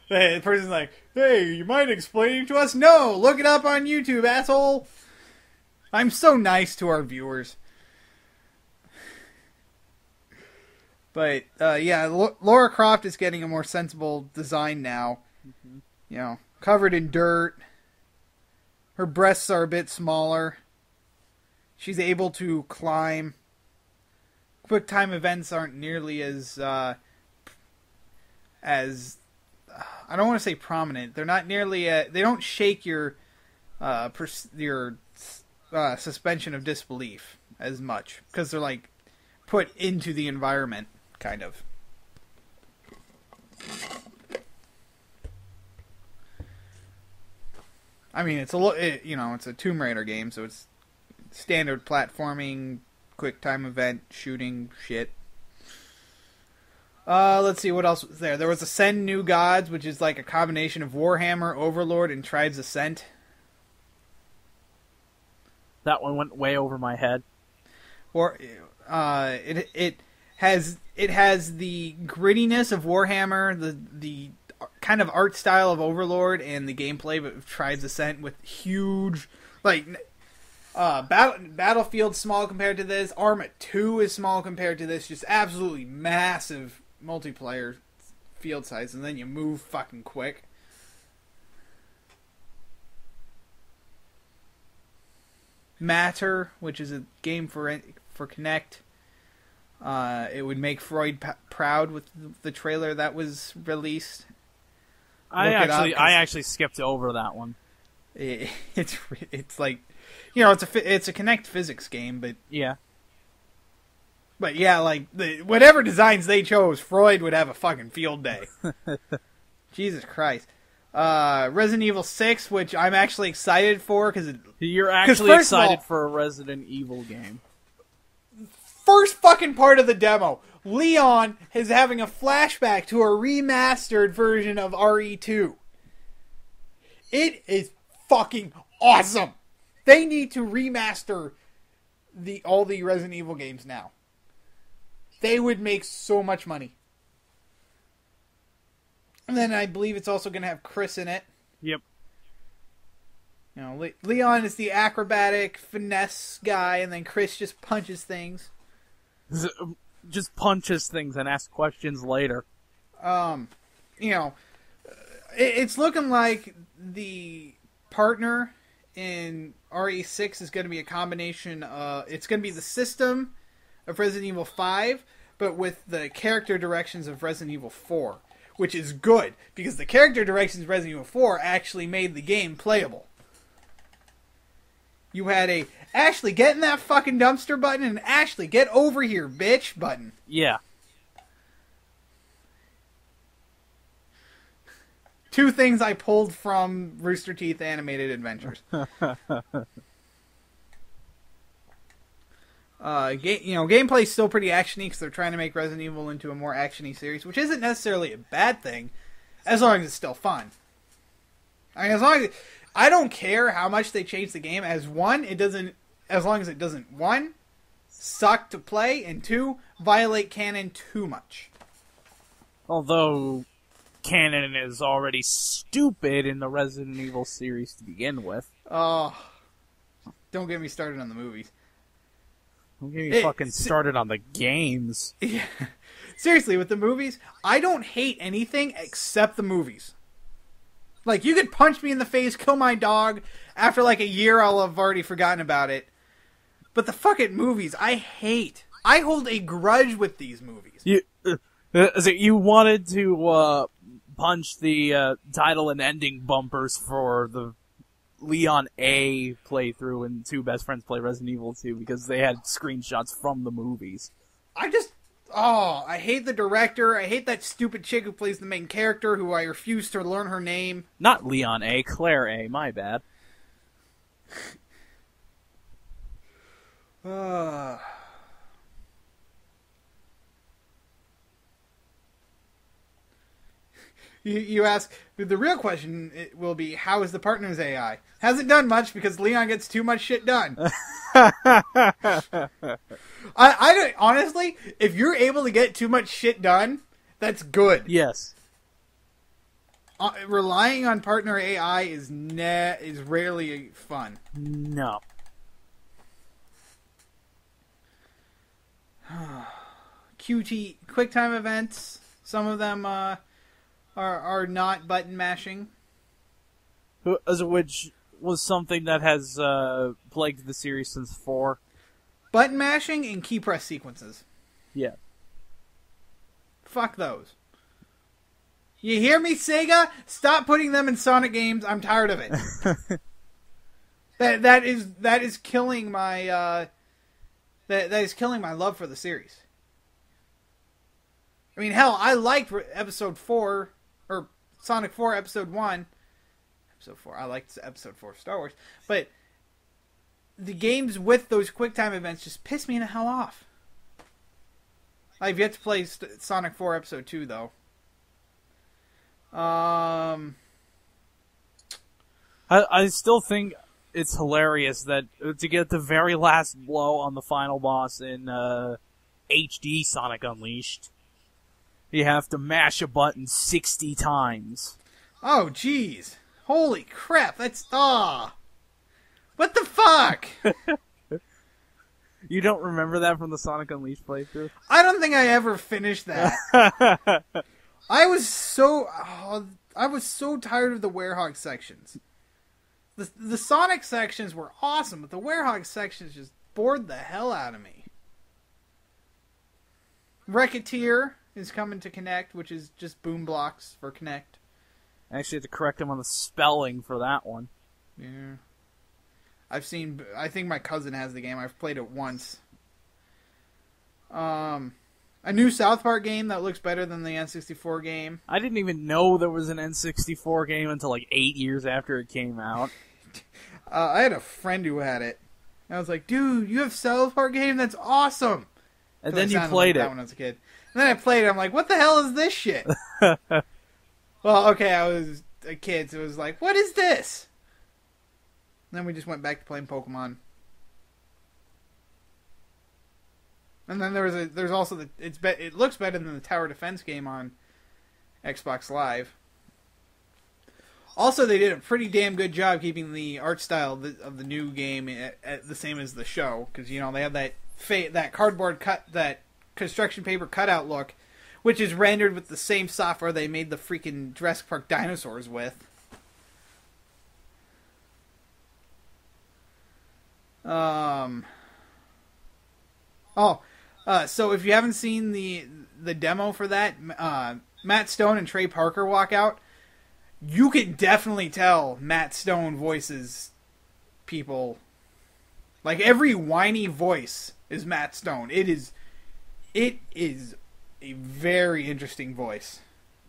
Speaker 2: Hey, the person's like, "Hey, you mind explaining to us?" No, look it up on YouTube, asshole. I'm so nice to our viewers. But, yeah, Lara Croft is getting a more sensible design now. Mm-hmm. Covered in dirt. Her breasts are a bit smaller. She's able to climb. Quick time events aren't nearly as I don't want to say prominent. They're not nearly, they don't shake your suspension of disbelief as much because they're like put into the environment, kind of. I mean, it's a Tomb Raider game, so it's standard platforming, quick time event, shooting shit. Let's see what else was there. There was Ascend New Gods, which is like a combination of Warhammer, Overlord, and Tribes Ascent.
Speaker 1: That one went way over my head.
Speaker 2: Or it has the grittiness of Warhammer, the kind of art style of Overlord, and the gameplay of Tribes Ascent with huge, like, Battlefield's small compared to this. Arma 2 is small compared to this. Just absolutely massive multiplayer field size, and then you move fucking quick. Matter, which is a game for Kinect. It would make Freud proud with the trailer that was released.
Speaker 1: I actually skipped over that one.
Speaker 2: It's like, it's a Kinect physics game, but
Speaker 1: yeah,
Speaker 2: But yeah, like, whatever designs they chose, Freud would have a fucking field day. Jesus Christ. Resident Evil 6, which I'm actually excited for, because
Speaker 1: you're actually excited for a Resident Evil game.
Speaker 2: First fucking part of the demo, Leon is having a flashback to a remastered version of RE2. It is fucking awesome. They need to remaster all the Resident Evil games now. They would make so much money. And then I believe it's also going to have Chris in it.
Speaker 1: Yep.
Speaker 2: You know, Leon is the acrobatic finesse guy, and then Chris just punches things.
Speaker 1: Just punches things and asks questions later.
Speaker 2: You know, it's looking like the partner in RE6 is going to be a combination of... It's going to be the system of Resident Evil 5, but with the character directions of Resident Evil 4, which is good, because the character directions of Resident Evil 4 actually made the game playable. You had a, Ashley, get in that fucking dumpster button, and Ashley, get over here, bitch, button.
Speaker 1: Yeah.
Speaker 2: Two things I pulled from Rooster Teeth Animated Adventures. Gameplay's still pretty actiony because they're trying to make Resident Evil into a more actiony series, which isn't necessarily a bad thing, as long as it's still fun. I mean, I don't care how much they change the game. As long as it doesn't, one, suck to play, and two, violate canon too much.
Speaker 1: Although canon is already stupid in the Resident Evil series to begin with.
Speaker 2: Oh, don't get me started on the movies.
Speaker 1: Don't get me fucking started on the games.
Speaker 2: Yeah. Seriously, with the movies, I don't hate anything except the movies. Like, you could punch me in the face, kill my dog. After like a year, I'll have already forgotten about it. But the fucking movies, I hate. I hold a grudge with these movies.
Speaker 1: You wanted to punch the title and ending bumpers for the Leon A playthrough and Two Best Friends Play Resident Evil 2 because they had screenshots from the movies. I hate the director. I hate that stupid chick who plays the main character, who I refuse to learn her name. Not Leon A, Claire A, my bad. You ask, the real question will be, how is the partner's AI? Hasn't done much because Leon gets too much shit done. I don't, honestly, if you're able to get too much shit done, that's good. Yes.
Speaker 2: Relying on partner AI is rarely fun.
Speaker 1: No.
Speaker 2: QT QuickTime events. Some of them are not button mashing.
Speaker 1: Which was something that has plagued the series since 4.
Speaker 2: Button mashing and key press sequences.
Speaker 1: Yeah.
Speaker 2: Fuck those. You hear me, Sega? Stop putting them in Sonic games. I'm tired of it. that is killing my that is killing my love for the series. I mean, hell, I liked Episode 4 or Sonic 4 Episode 1. Episode 4. I liked Episode 4 of Star Wars, but the games with those QuickTime events just piss me the hell off. I've yet to play Sonic 4 Episode 2, though.
Speaker 1: I still think it's hilarious that to get the very last blow on the final boss in HD Sonic Unleashed, you have to mash a button 60 times.
Speaker 2: Oh, jeez. Holy crap, that's... What the fuck?
Speaker 1: You don't remember that from the Sonic Unleashed playthrough?
Speaker 2: I don't think I ever finished that. I was so tired of the Werehog sections. The Sonic sections were awesome, but the Werehog sections just bored the hell out of me. Racketeer is coming to Connect, which is just boom blocks for Connect.
Speaker 1: I actually had to correct him on the spelling for that one.
Speaker 2: Yeah. I think my cousin has the game. I've played it once. A new South Park game that looks better than the N64 game.
Speaker 1: I didn't even know there was an N64 game until like 8 years after it came out.
Speaker 2: I had a friend who had it. I was like, dude, you have South Park game? That's awesome.
Speaker 1: And then you played
Speaker 2: that when I was a kid. And then I played it. I'm like, what the hell is this shit? Well, okay, I was a kid, so it was like, what is this? And then we just went back to playing Pokemon. And then there's also it looks better than the Tower Defense game on Xbox Live. Also, they did a pretty damn good job keeping the art style of the new game at the same as the show, because they have that cardboard that construction paper cutout look, which is rendered with the same software they made the freaking Jurassic Park dinosaurs with. So if you haven't seen the demo for that, Matt Stone and Trey Parker walk out. You can definitely tell Matt Stone voices people. Like, every whiny voice is Matt Stone. It is a very interesting voice.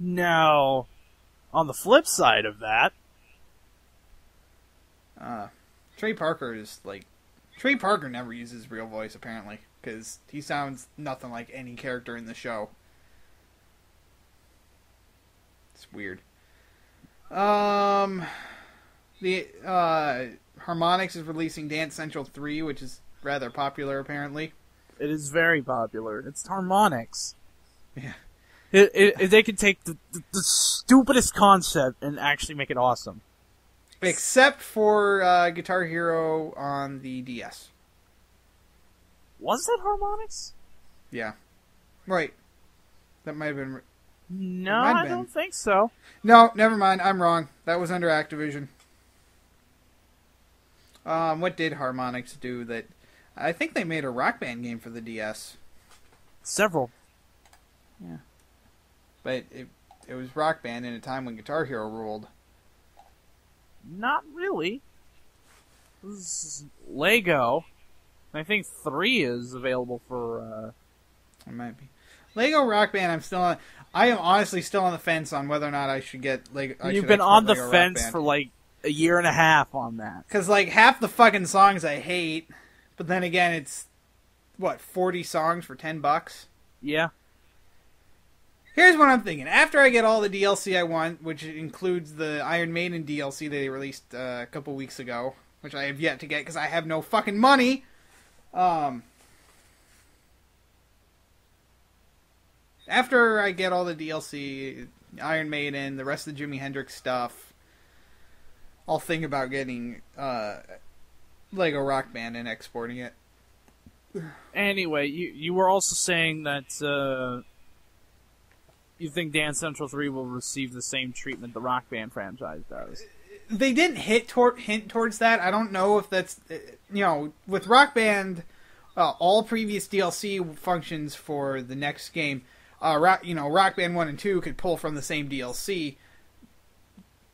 Speaker 1: Now, on the flip side of that,
Speaker 2: Trey Parker is like... Trey Parker never uses real voice, apparently, because he sounds nothing like any character in the show. It's weird. The Harmonix is releasing Dance Central 3, which is rather popular, apparently.
Speaker 1: it is very popular. It's Harmonix.
Speaker 2: Yeah.
Speaker 1: They could take the stupidest concept and actually make it awesome.
Speaker 2: Except for Guitar Hero on the DS.
Speaker 1: Was that Harmonix?
Speaker 2: Yeah. Right. That might have been...
Speaker 1: No, I don't think so.
Speaker 2: No, never mind. I'm wrong. That was under Activision. What did Harmonix do that... I think they made a Rock Band game for the DS.
Speaker 1: Several.
Speaker 2: Yeah. But it was Rock Band in a time when Guitar Hero ruled.
Speaker 1: Not really. This is Lego. I think 3 is available for...
Speaker 2: It might be. Lego Rock Band, I am honestly still on the fence on whether or not I should get Lego.
Speaker 1: You've been on the fence for like a year and a half on that.
Speaker 2: Because like half the fucking songs I hate, but then again it's, 40 songs for $10?
Speaker 1: Yeah.
Speaker 2: Here's what I'm thinking. After I get all the DLC I want, which includes the Iron Maiden DLC they released a couple weeks ago, which I have yet to get because I have no fucking money. After I get all the DLC, Iron Maiden, the rest of the Jimi Hendrix stuff, I'll think about getting Lego Rock Band and exporting it.
Speaker 1: Anyway, you were also saying that you think Dance Central 3 will receive the same treatment the Rock Band franchise does.
Speaker 2: They didn't hint towards that. I don't know if that's... with Rock Band, all previous DLC functions for the next game... Rock Band 1 and 2 could pull from the same DLC,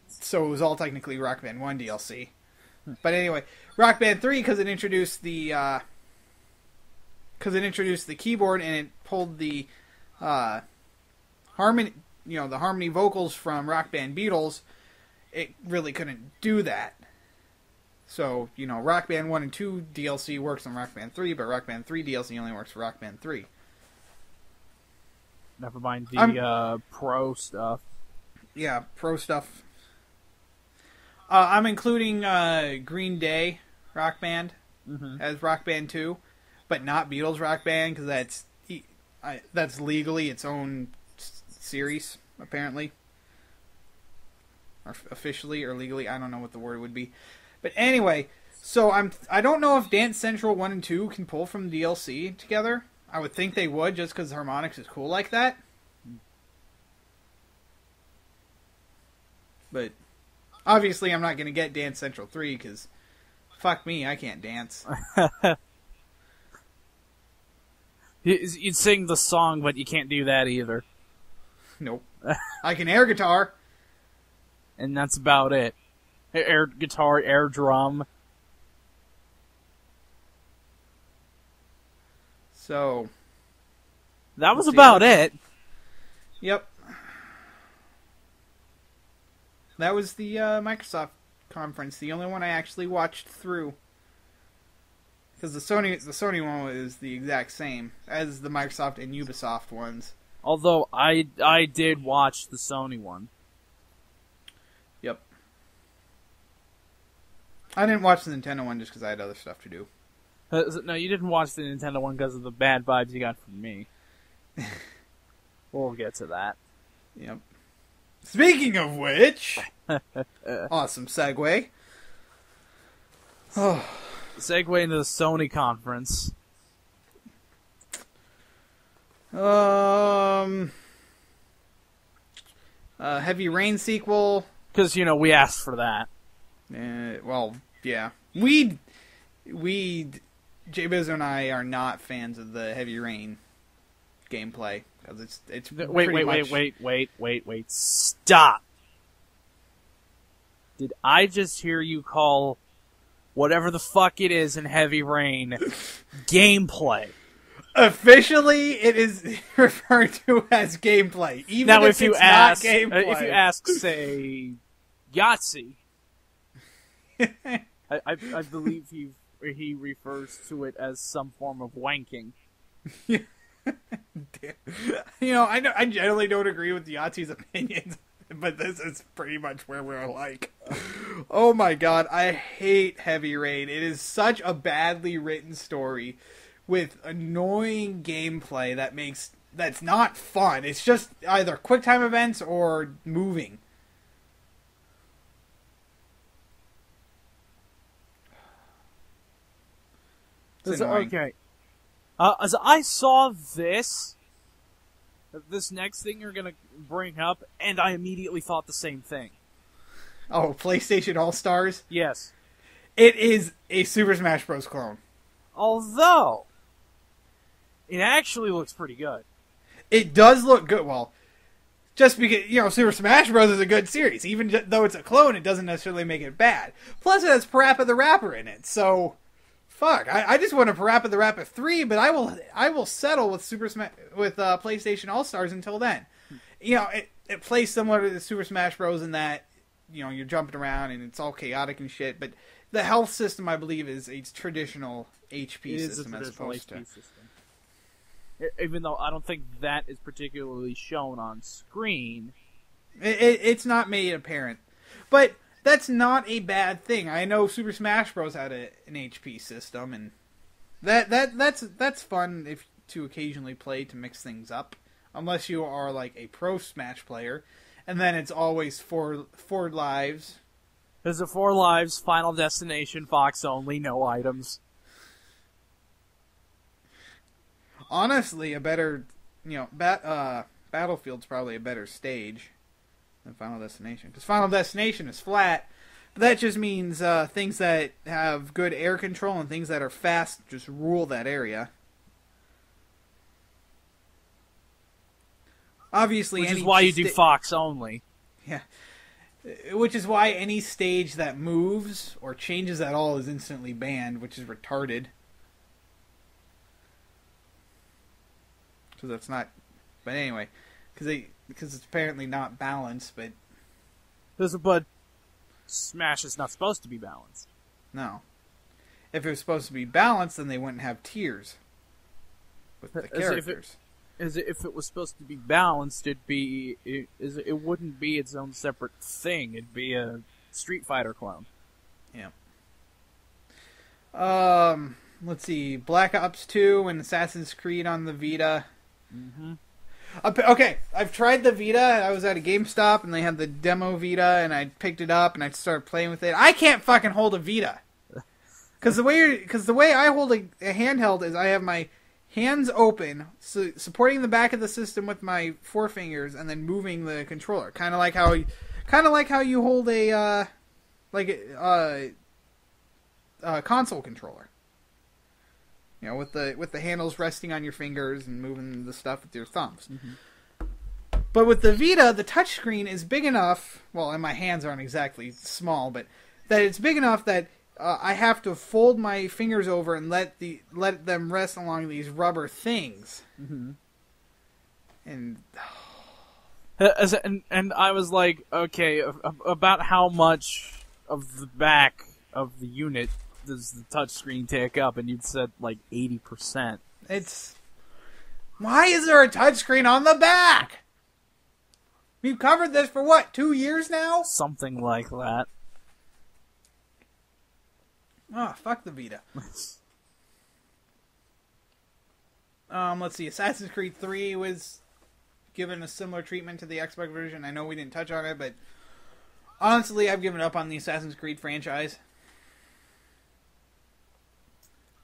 Speaker 2: so it was all technically Rock Band 1 DLC. But anyway, Rock Band 3, because it introduced the keyboard and it pulled the harmony, the harmony vocals from Rock Band Beatles, it really couldn't do that. So, Rock Band 1 and 2 DLC works on Rock Band 3, but Rock Band 3 DLC only works for Rock Band 3.
Speaker 1: Never mind the pro stuff.
Speaker 2: Yeah, pro stuff. I'm including Green Day Rock Band as Rock Band 2, but not Beatles Rock Band, because that's legally its own series, apparently. Or officially or legally, I don't know what the word would be. But anyway, so I don't know if Dance Central 1 and 2 can pull from DLC together. I would think they would, just because Harmonix is cool like that. But obviously I'm not going to get Dance Central 3, because fuck me, I can't dance.
Speaker 1: You'd sing the song, but you can't do that either.
Speaker 2: Nope. I can air guitar.
Speaker 1: And that's about it. Air guitar, air drum.
Speaker 2: So,
Speaker 1: That was about it.
Speaker 2: Yep. That was the Microsoft conference. The only one I actually watched through. Because the Sony one is the exact same as the Microsoft and Ubisoft ones.
Speaker 1: Although I did watch the Sony one.
Speaker 2: Yep. I didn't watch the Nintendo one just because I had other stuff to do.
Speaker 1: No, you didn't watch the Nintendo one because of the bad vibes you got from me. We'll get to that.
Speaker 2: Yep. Speaking of which, awesome segue. Oh.
Speaker 1: Segue into the Sony conference.
Speaker 2: Heavy Rain sequel.
Speaker 1: Because, we asked for that.
Speaker 2: Well, yeah. Jbizzo and I are not fans of the Heavy Rain gameplay. Because it's
Speaker 1: Wait. Stop. Did I just hear you call whatever the fuck it is in Heavy Rain gameplay?
Speaker 2: Officially, it is referred to as gameplay. Even
Speaker 1: now,
Speaker 2: if it's not gameplay.
Speaker 1: If you ask, say, Yahtzee, I believe he refers to it as some form of wanking.
Speaker 2: I generally don't agree with Yahtzee's opinions, but this is pretty much where we're alike. Oh my god, I hate Heavy Rain. It is such a badly written story with annoying gameplay that's not fun. It's just either QuickTime events or moving.
Speaker 1: Okay. As I saw this next thing you're gonna bring up, and I immediately thought the same thing.
Speaker 2: Oh, PlayStation All-Stars?
Speaker 1: Yes.
Speaker 2: It is a Super Smash Bros. Clone.
Speaker 1: Although, it actually looks pretty good.
Speaker 2: It does look good. Well, just because, Super Smash Bros. Is a good series. Even though it's a clone, it doesn't necessarily make it bad. Plus, it has Parappa the Rapper in it, so... Fuck, I just want a Parappa the Rapper 3, but I will settle with PlayStation All-Stars until then. It plays similar to the Super Smash Bros. In that, you're jumping around and it's all chaotic and shit, but the health system, I believe, is a traditional HP system as opposed to...
Speaker 1: Even though I don't think that is particularly shown on screen.
Speaker 2: It's not made apparent. But... That's not a bad thing. I know Super Smash Bros. Had an HP system, and that's fun to occasionally play to mix things up. Unless you are like a pro Smash player, and then it's always four lives.
Speaker 1: There's a 4 lives, Final Destination, Fox only, no items.
Speaker 2: Honestly, a better Battlefield's probably a better stage than Final Destination. Because Final Destination is flat, but that just means things that have good air control and things that are fast just rule that area. Obviously,
Speaker 1: which is why you do Fox only.
Speaker 2: Yeah. Which is why any stage that moves or changes at all is instantly banned, which is retarded. So that's not... But anyway, because it's apparently not balanced, but...
Speaker 1: But Smash is not supposed to be balanced.
Speaker 2: No. If it was supposed to be balanced, then they wouldn't have tiers with the characters.
Speaker 1: If it was supposed to be balanced, it wouldn't be its own separate thing. It'd be a Street Fighter clone.
Speaker 2: Yeah. Let's see. Black Ops 2 and Assassin's Creed on the Vita.
Speaker 1: Mm-hmm.
Speaker 2: Okay, I've tried the Vita. I was at a GameStop and they had the demo Vita, and I picked it up and I started playing with it. I can't fucking hold a Vita because the way I hold a handheld is I have my hands open, supporting the back of the system with my forefingers, and then moving the controller, kind of like how you hold a console controller. With the handles resting on your fingers and moving the stuff with your thumbs. Mm-hmm. But with the Vita, the touchscreen is big enough. Well, and my hands aren't exactly small, but that it's big enough that I have to fold my fingers over and let them rest along these rubber things.
Speaker 1: Mm-hmm.
Speaker 2: And
Speaker 1: And I was like, okay, about how much of the back of the unit does the touchscreen take up? And you'd said like 80%.
Speaker 2: Why is there a touchscreen on the back? We've covered this for what, 2 years now?
Speaker 1: Something like that.
Speaker 2: Oh, fuck the Vita. Let's see. Assassin's Creed 3 was given a similar treatment to the Xbox version. I know we didn't touch on it, but honestly, I've given up on the Assassin's Creed franchise.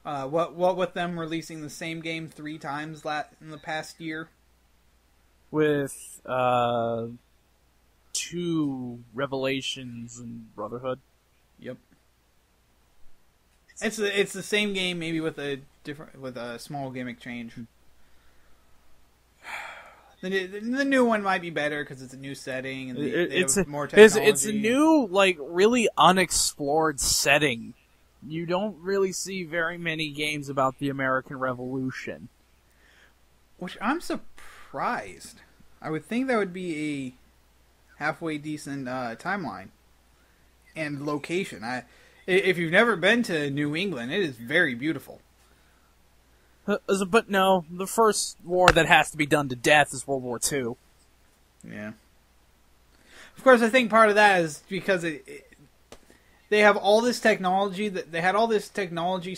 Speaker 2: What with them releasing the same game 3 times in the past year?
Speaker 1: With 2 Revelations and Brotherhood.
Speaker 2: Yep. It's the same game, maybe with a small gimmick change. The new one might be better because it's a new setting and they have more technology.
Speaker 1: It's a new, like, really unexplored setting. You don't really see very many games about the American Revolution.
Speaker 2: Which I'm surprised. I would think that would be a halfway decent timeline and location. If you've never been to New England, it is very beautiful.
Speaker 1: But no, the first war that has to be done to death is World War II.
Speaker 2: Yeah. Of course, I think part of that is because they have all this technology that they had all this technology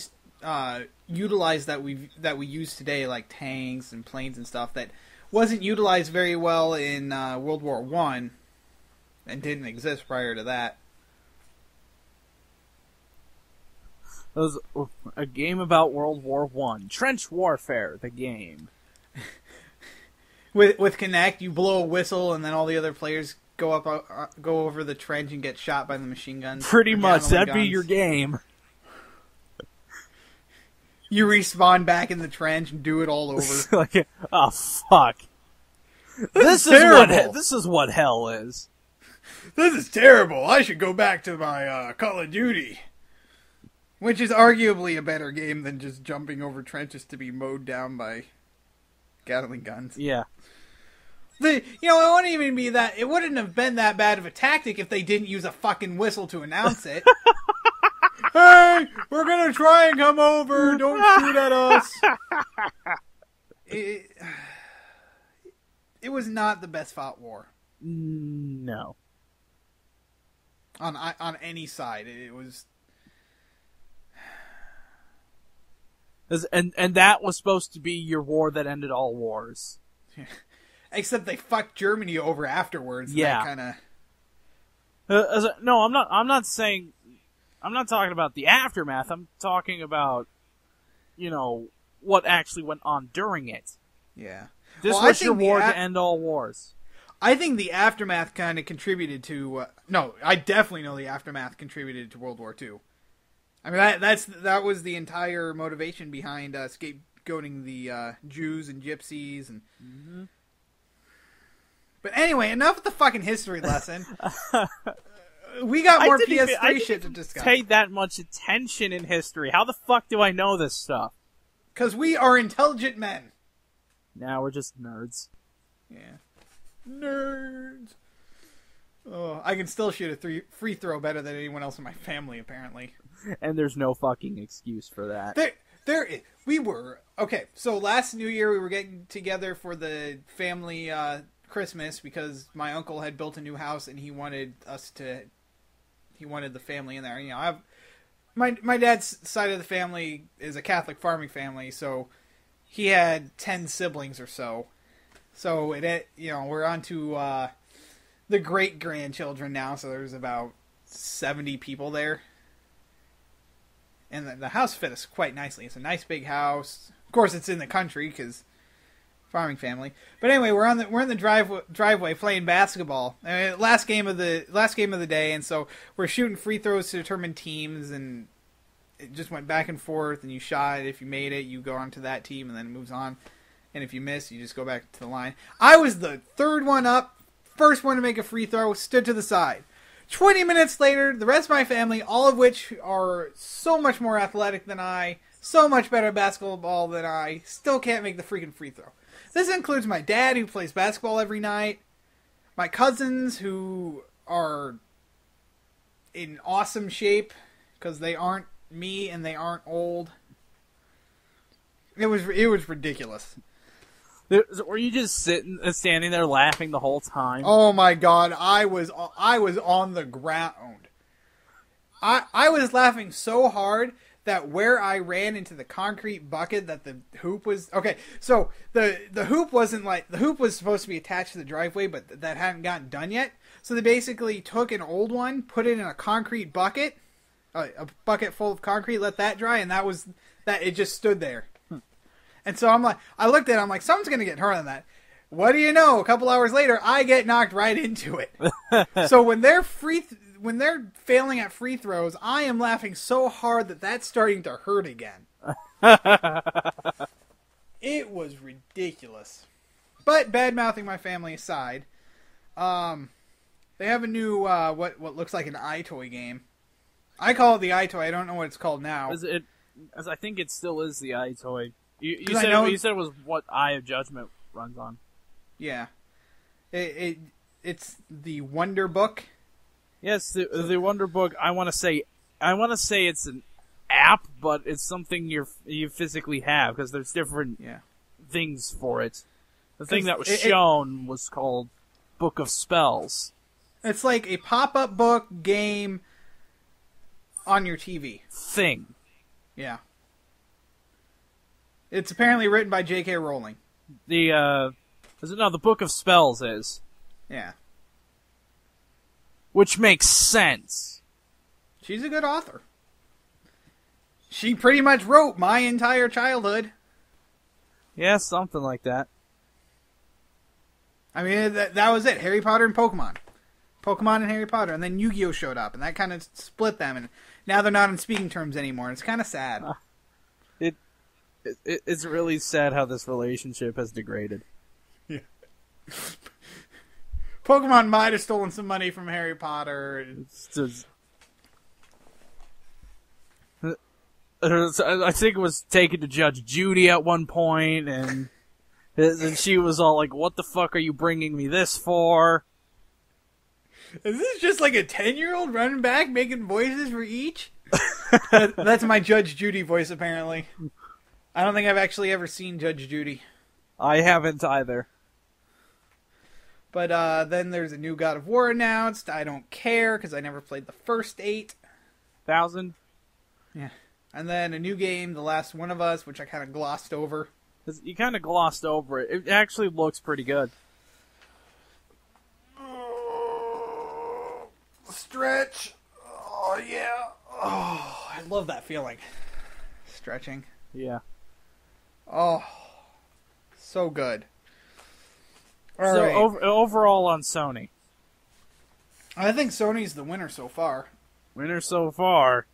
Speaker 2: utilized that we use today, like tanks and planes and stuff, that wasn't utilized very well in World War I and didn't exist prior to that.
Speaker 1: It was a game about World War I. Trench Warfare, the game.
Speaker 2: With Kinect, you blow a whistle, and then all the other players go over the trench and get shot by the machine guns.
Speaker 1: Pretty much, that'd be your game.
Speaker 2: You respawn back in the trench and do it all over.
Speaker 1: Like, oh fuck! This is what hell is.
Speaker 2: This is terrible. I should go back to my Call of Duty. Which is arguably a better game than just jumping over trenches to be mowed down by Gatling guns.
Speaker 1: Yeah.
Speaker 2: It wouldn't even be that. It wouldn't have been that bad of a tactic if they didn't use a fucking whistle to announce it. Hey, we're gonna try and come over. Don't shoot at us. It was not the best fought war.
Speaker 1: No.
Speaker 2: On any side, it was.
Speaker 1: And that was supposed to be your war that ended all wars.
Speaker 2: Except they fucked Germany over afterwards.
Speaker 1: Yeah.
Speaker 2: That kind
Speaker 1: of. No, I'm not saying. I'm not talking about the aftermath. I'm talking about, what actually went on during it.
Speaker 2: Yeah.
Speaker 1: This was your war to end all wars.
Speaker 2: I think the aftermath kind of contributed to. No, I definitely know the aftermath contributed to World War II. I mean, that was the entire motivation behind scapegoating the Jews and Gypsies and.
Speaker 1: Mm-hmm.
Speaker 2: But anyway, enough with the fucking history lesson. We got more PS3 shit to discuss.
Speaker 1: Pay that much attention in history. How the fuck do I know this stuff?
Speaker 2: Because we are intelligent men.
Speaker 1: Now we're just nerds.
Speaker 2: Yeah, nerds. Oh, I can still shoot a free throw better than anyone else in my family, apparently.
Speaker 1: And there's no fucking excuse for that.
Speaker 2: We were okay. So last New Year, we were getting together for the family Christmas because my uncle had built a new house and he wanted the family in there. My dad's side of the family is a Catholic farming family, so he had 10 siblings or so. So we're on to the great grandchildren now. So there's about 70 people there, and the house fit us quite nicely. It's a nice big house. Of course, it's in the country because farming family. But anyway, we're in the driveway playing basketball. Last game of the day, and so we're shooting free throws to determine teams, and it just went back and forth. And you shot. If you made it, you go on to that team, and then it moves on. And if you miss, you just go back to the line. I was the third one up, first one to make a free throw, stood to the side. 20 minutes later, the rest of my family, all of which are so much more athletic than I, so much better at basketball than I, still can't make the freaking free throw. This includes my dad, who plays basketball every night, my cousins, who are in awesome shape because they aren't me and they aren't old. It was ridiculous.
Speaker 1: Were you just standing there laughing the whole time?
Speaker 2: Oh my god, I was on the ground. I was laughing so hard that where I ran into the concrete bucket that the hoop was... Okay, so the hoop wasn't like... The hoop was supposed to be attached to the driveway, but that hadn't gotten done yet. So they basically took an old one, put it in a concrete bucket, a bucket full of concrete, let that dry, and that it just stood there. And so I looked at it, I'm like, someone's going to get hurt on that. What do you know? A couple hours later, I get knocked right into it. So when they're failing at free throws, I am laughing so hard that that's starting to hurt again. It was ridiculous. But bad-mouthing my family aside, they have a new, what looks like an iToy game. I call it the iToy. I don't know what it's called now.
Speaker 1: I think it still is the iToy. You said it was what Eye of Judgment runs on. Yeah.
Speaker 2: It's the Wonder Book.
Speaker 1: Yes, the Wonder Book. I want to say it's an app, but it's something you physically have because there's different things for it. The thing that was shown was called Book of Spells.
Speaker 2: It's like a pop-up book game on your TV.
Speaker 1: Thing.
Speaker 2: Yeah. It's apparently written by J.K. Rowling.
Speaker 1: The Book of Spells is.
Speaker 2: Yeah.
Speaker 1: Which makes sense.
Speaker 2: She's a good author. She pretty much wrote my entire childhood.
Speaker 1: Yeah, something like that.
Speaker 2: I mean, that was it. Harry Potter and Pokemon. Pokemon and Harry Potter. And then Yu-Gi-Oh! Showed up, and that kind of split them. And now they're not on speaking terms anymore. It's kind of sad.
Speaker 1: It's really sad how this relationship has degraded.
Speaker 2: Yeah. Pokemon might have stolen some money from Harry Potter.
Speaker 1: I think it was taken to Judge Judy at one point, and she was all like, "What the fuck are you bringing me this for?"
Speaker 2: Is this just like a 10-year-old running back making voices for each? That's my Judge Judy voice, apparently. I don't think I've actually ever seen Judge Judy.
Speaker 1: I haven't either.
Speaker 2: But then there's a new God of War announced. I don't care, because I never played the first 8,000. Yeah. And then a new game, The Last One of Us, which I kind of glossed over.
Speaker 1: You kind of glossed over it. It actually looks pretty good.
Speaker 2: Stretch. Oh, yeah. Oh, I love that feeling. Stretching.
Speaker 1: Yeah.
Speaker 2: Oh, so good.
Speaker 1: Overall on Sony.
Speaker 2: I think Sony's the winner so far.
Speaker 1: Winner so far.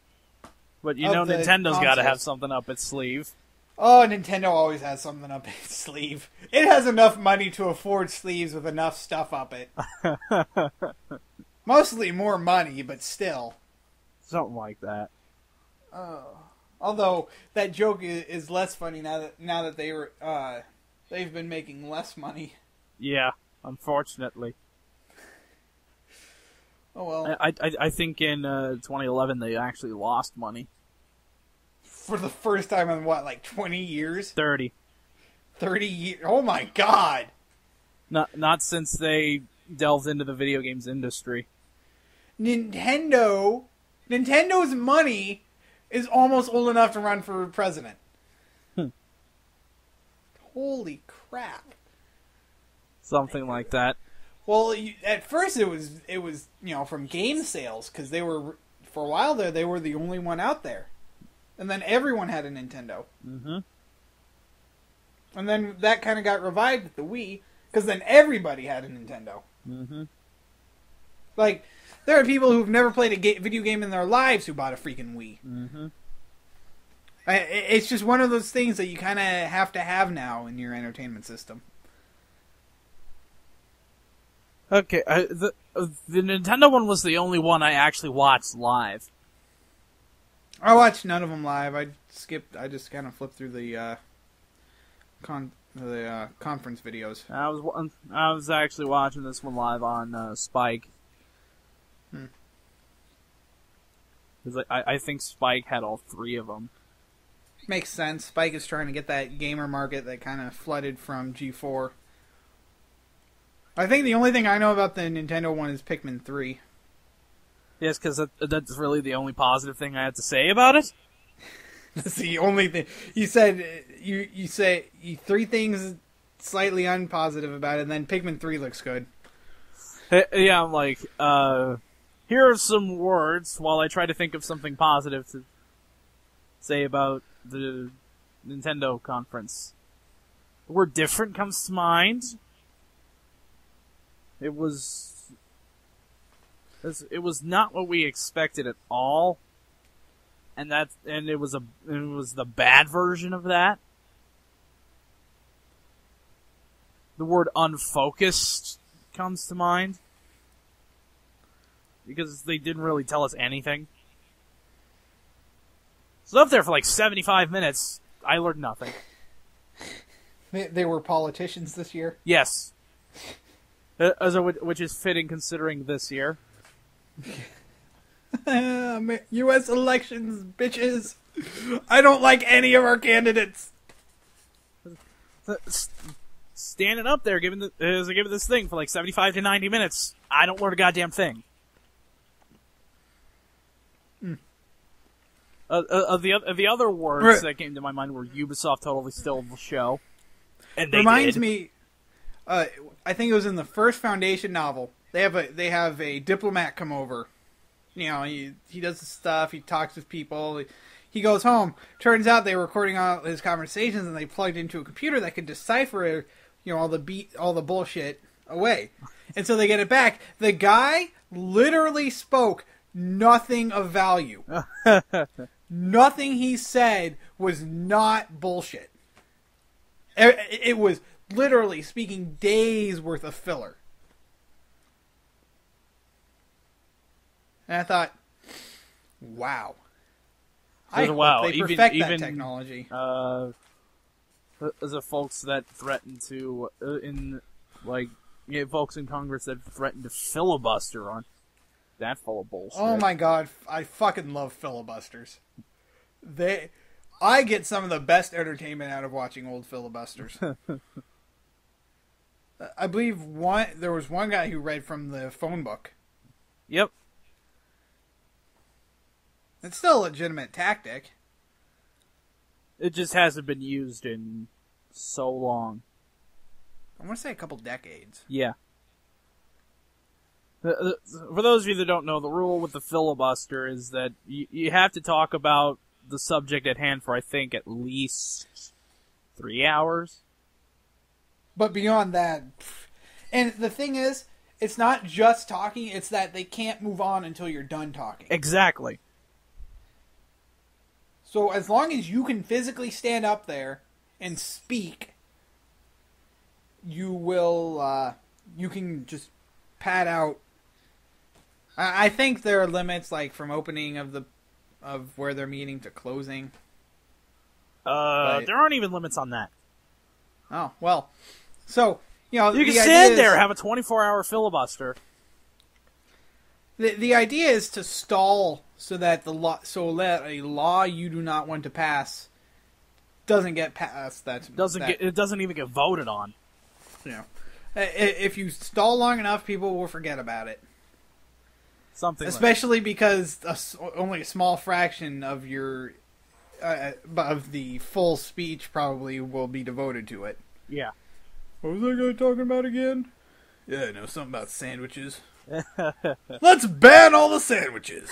Speaker 1: But you know Nintendo's got to have something up its sleeve.
Speaker 2: Oh, Nintendo always has something up its sleeve. It has enough money to afford sleeves with enough stuff up it. Mostly more money, but still.
Speaker 1: Something like that.
Speaker 2: Although that joke is less funny now that they've been making less money.
Speaker 1: Yeah, unfortunately.
Speaker 2: Oh well.
Speaker 1: I think in 2011 they actually lost money.
Speaker 2: For the first time in what, like 20 years?
Speaker 1: 30.
Speaker 2: 30 years? Oh my god!
Speaker 1: Not since they delved into the video games industry.
Speaker 2: Nintendo's money is almost old enough to run for president. Holy crap.
Speaker 1: Something like that.
Speaker 2: Well, at first it was from game sales, because for a while there, they were the only one out there. And then everyone had a Nintendo. Mm-hmm. And then that kind of got revived with the Wii, because then everybody had a Nintendo. Mm-hmm. Like, there are people who've never played a video game in their lives who bought a freaking Wii. Mm-hmm. It's just one of those things that you kind of have to have now in your entertainment system.
Speaker 1: Okay, the Nintendo one was the only one I actually watched live.
Speaker 2: I watched none of them live. I just kind of flipped through the conference videos.
Speaker 1: I was actually watching this one live on Spike. Because I think Spike had all three of them.
Speaker 2: Makes sense. Spike is trying to get that gamer market that kind of flooded from G4. I think the only thing I know about the Nintendo one is Pikmin 3.
Speaker 1: Yes, because that's really the only positive thing I have to say about it.
Speaker 2: That's the only thing. You said, you say three things slightly unpositive about it, and then Pikmin 3 looks good.
Speaker 1: Yeah, I'm like, here are some words while I try to think of something positive to say about the Nintendo conference. The word different comes to mind. It was not what we expected at all, and it was the bad version of that. The word unfocused comes to mind because they didn't really tell us anything. So up there for like 75 minutes, I learned nothing.
Speaker 2: They were politicians this year?
Speaker 1: Yes. Which is fitting considering this year.
Speaker 2: U.S. elections, bitches. I don't like any of our candidates.
Speaker 1: Standing up there, giving this thing for like 75 to 90 minutes, I don't learn a goddamn thing. The other words that came to my mind were Ubisoft totally stole the show. And they
Speaker 2: reminds
Speaker 1: did.
Speaker 2: me, I think it was in the first Foundation novel. They have a diplomat come over. You know, he does the stuff. He talks with people. He goes home. Turns out they were recording all his conversations, and they plugged into a computer that could decipher, all the bullshit away. And so they get it back. The guy literally spoke nothing of value. Nothing he said was not bullshit. It was literally speaking days worth of filler. And I thought, wow. I hope they perfect that technology.
Speaker 1: As a folks that threaten to, folks in Congress that threaten to filibuster on that full of bullshit.
Speaker 2: Oh my god, I fucking love filibusters. I get some of the best entertainment out of watching old filibusters. I believe there was one guy who read from the phone book.
Speaker 1: Yep.
Speaker 2: It's still a legitimate tactic.
Speaker 1: It just hasn't been used in so long.
Speaker 2: I want to say a couple decades.
Speaker 1: Yeah. For those of you that don't know, the rule with the filibuster is that you have to talk about the subject at hand for, I think, at least 3 hours.
Speaker 2: But beyond that... And the thing is, it's not just talking, it's that they can't move on until you're done talking.
Speaker 1: Exactly.
Speaker 2: So as long as you can physically stand up there and speak, you will, you can just pad out. I think there are limits, like from opening of where they're meeting to closing.
Speaker 1: There aren't even limits on that.
Speaker 2: Oh, well. So, you
Speaker 1: can stand there, have a 24-hour filibuster.
Speaker 2: The idea is to stall so that that a law you do not want to pass doesn't get passed. It
Speaker 1: doesn't even get voted on.
Speaker 2: If you stall long enough, people will forget about it.
Speaker 1: Especially
Speaker 2: because only a small fraction of of the full speech probably will be devoted to it.
Speaker 1: Yeah.
Speaker 2: What was that guy talking about again? Yeah, I know, something about sandwiches. Let's ban all the sandwiches.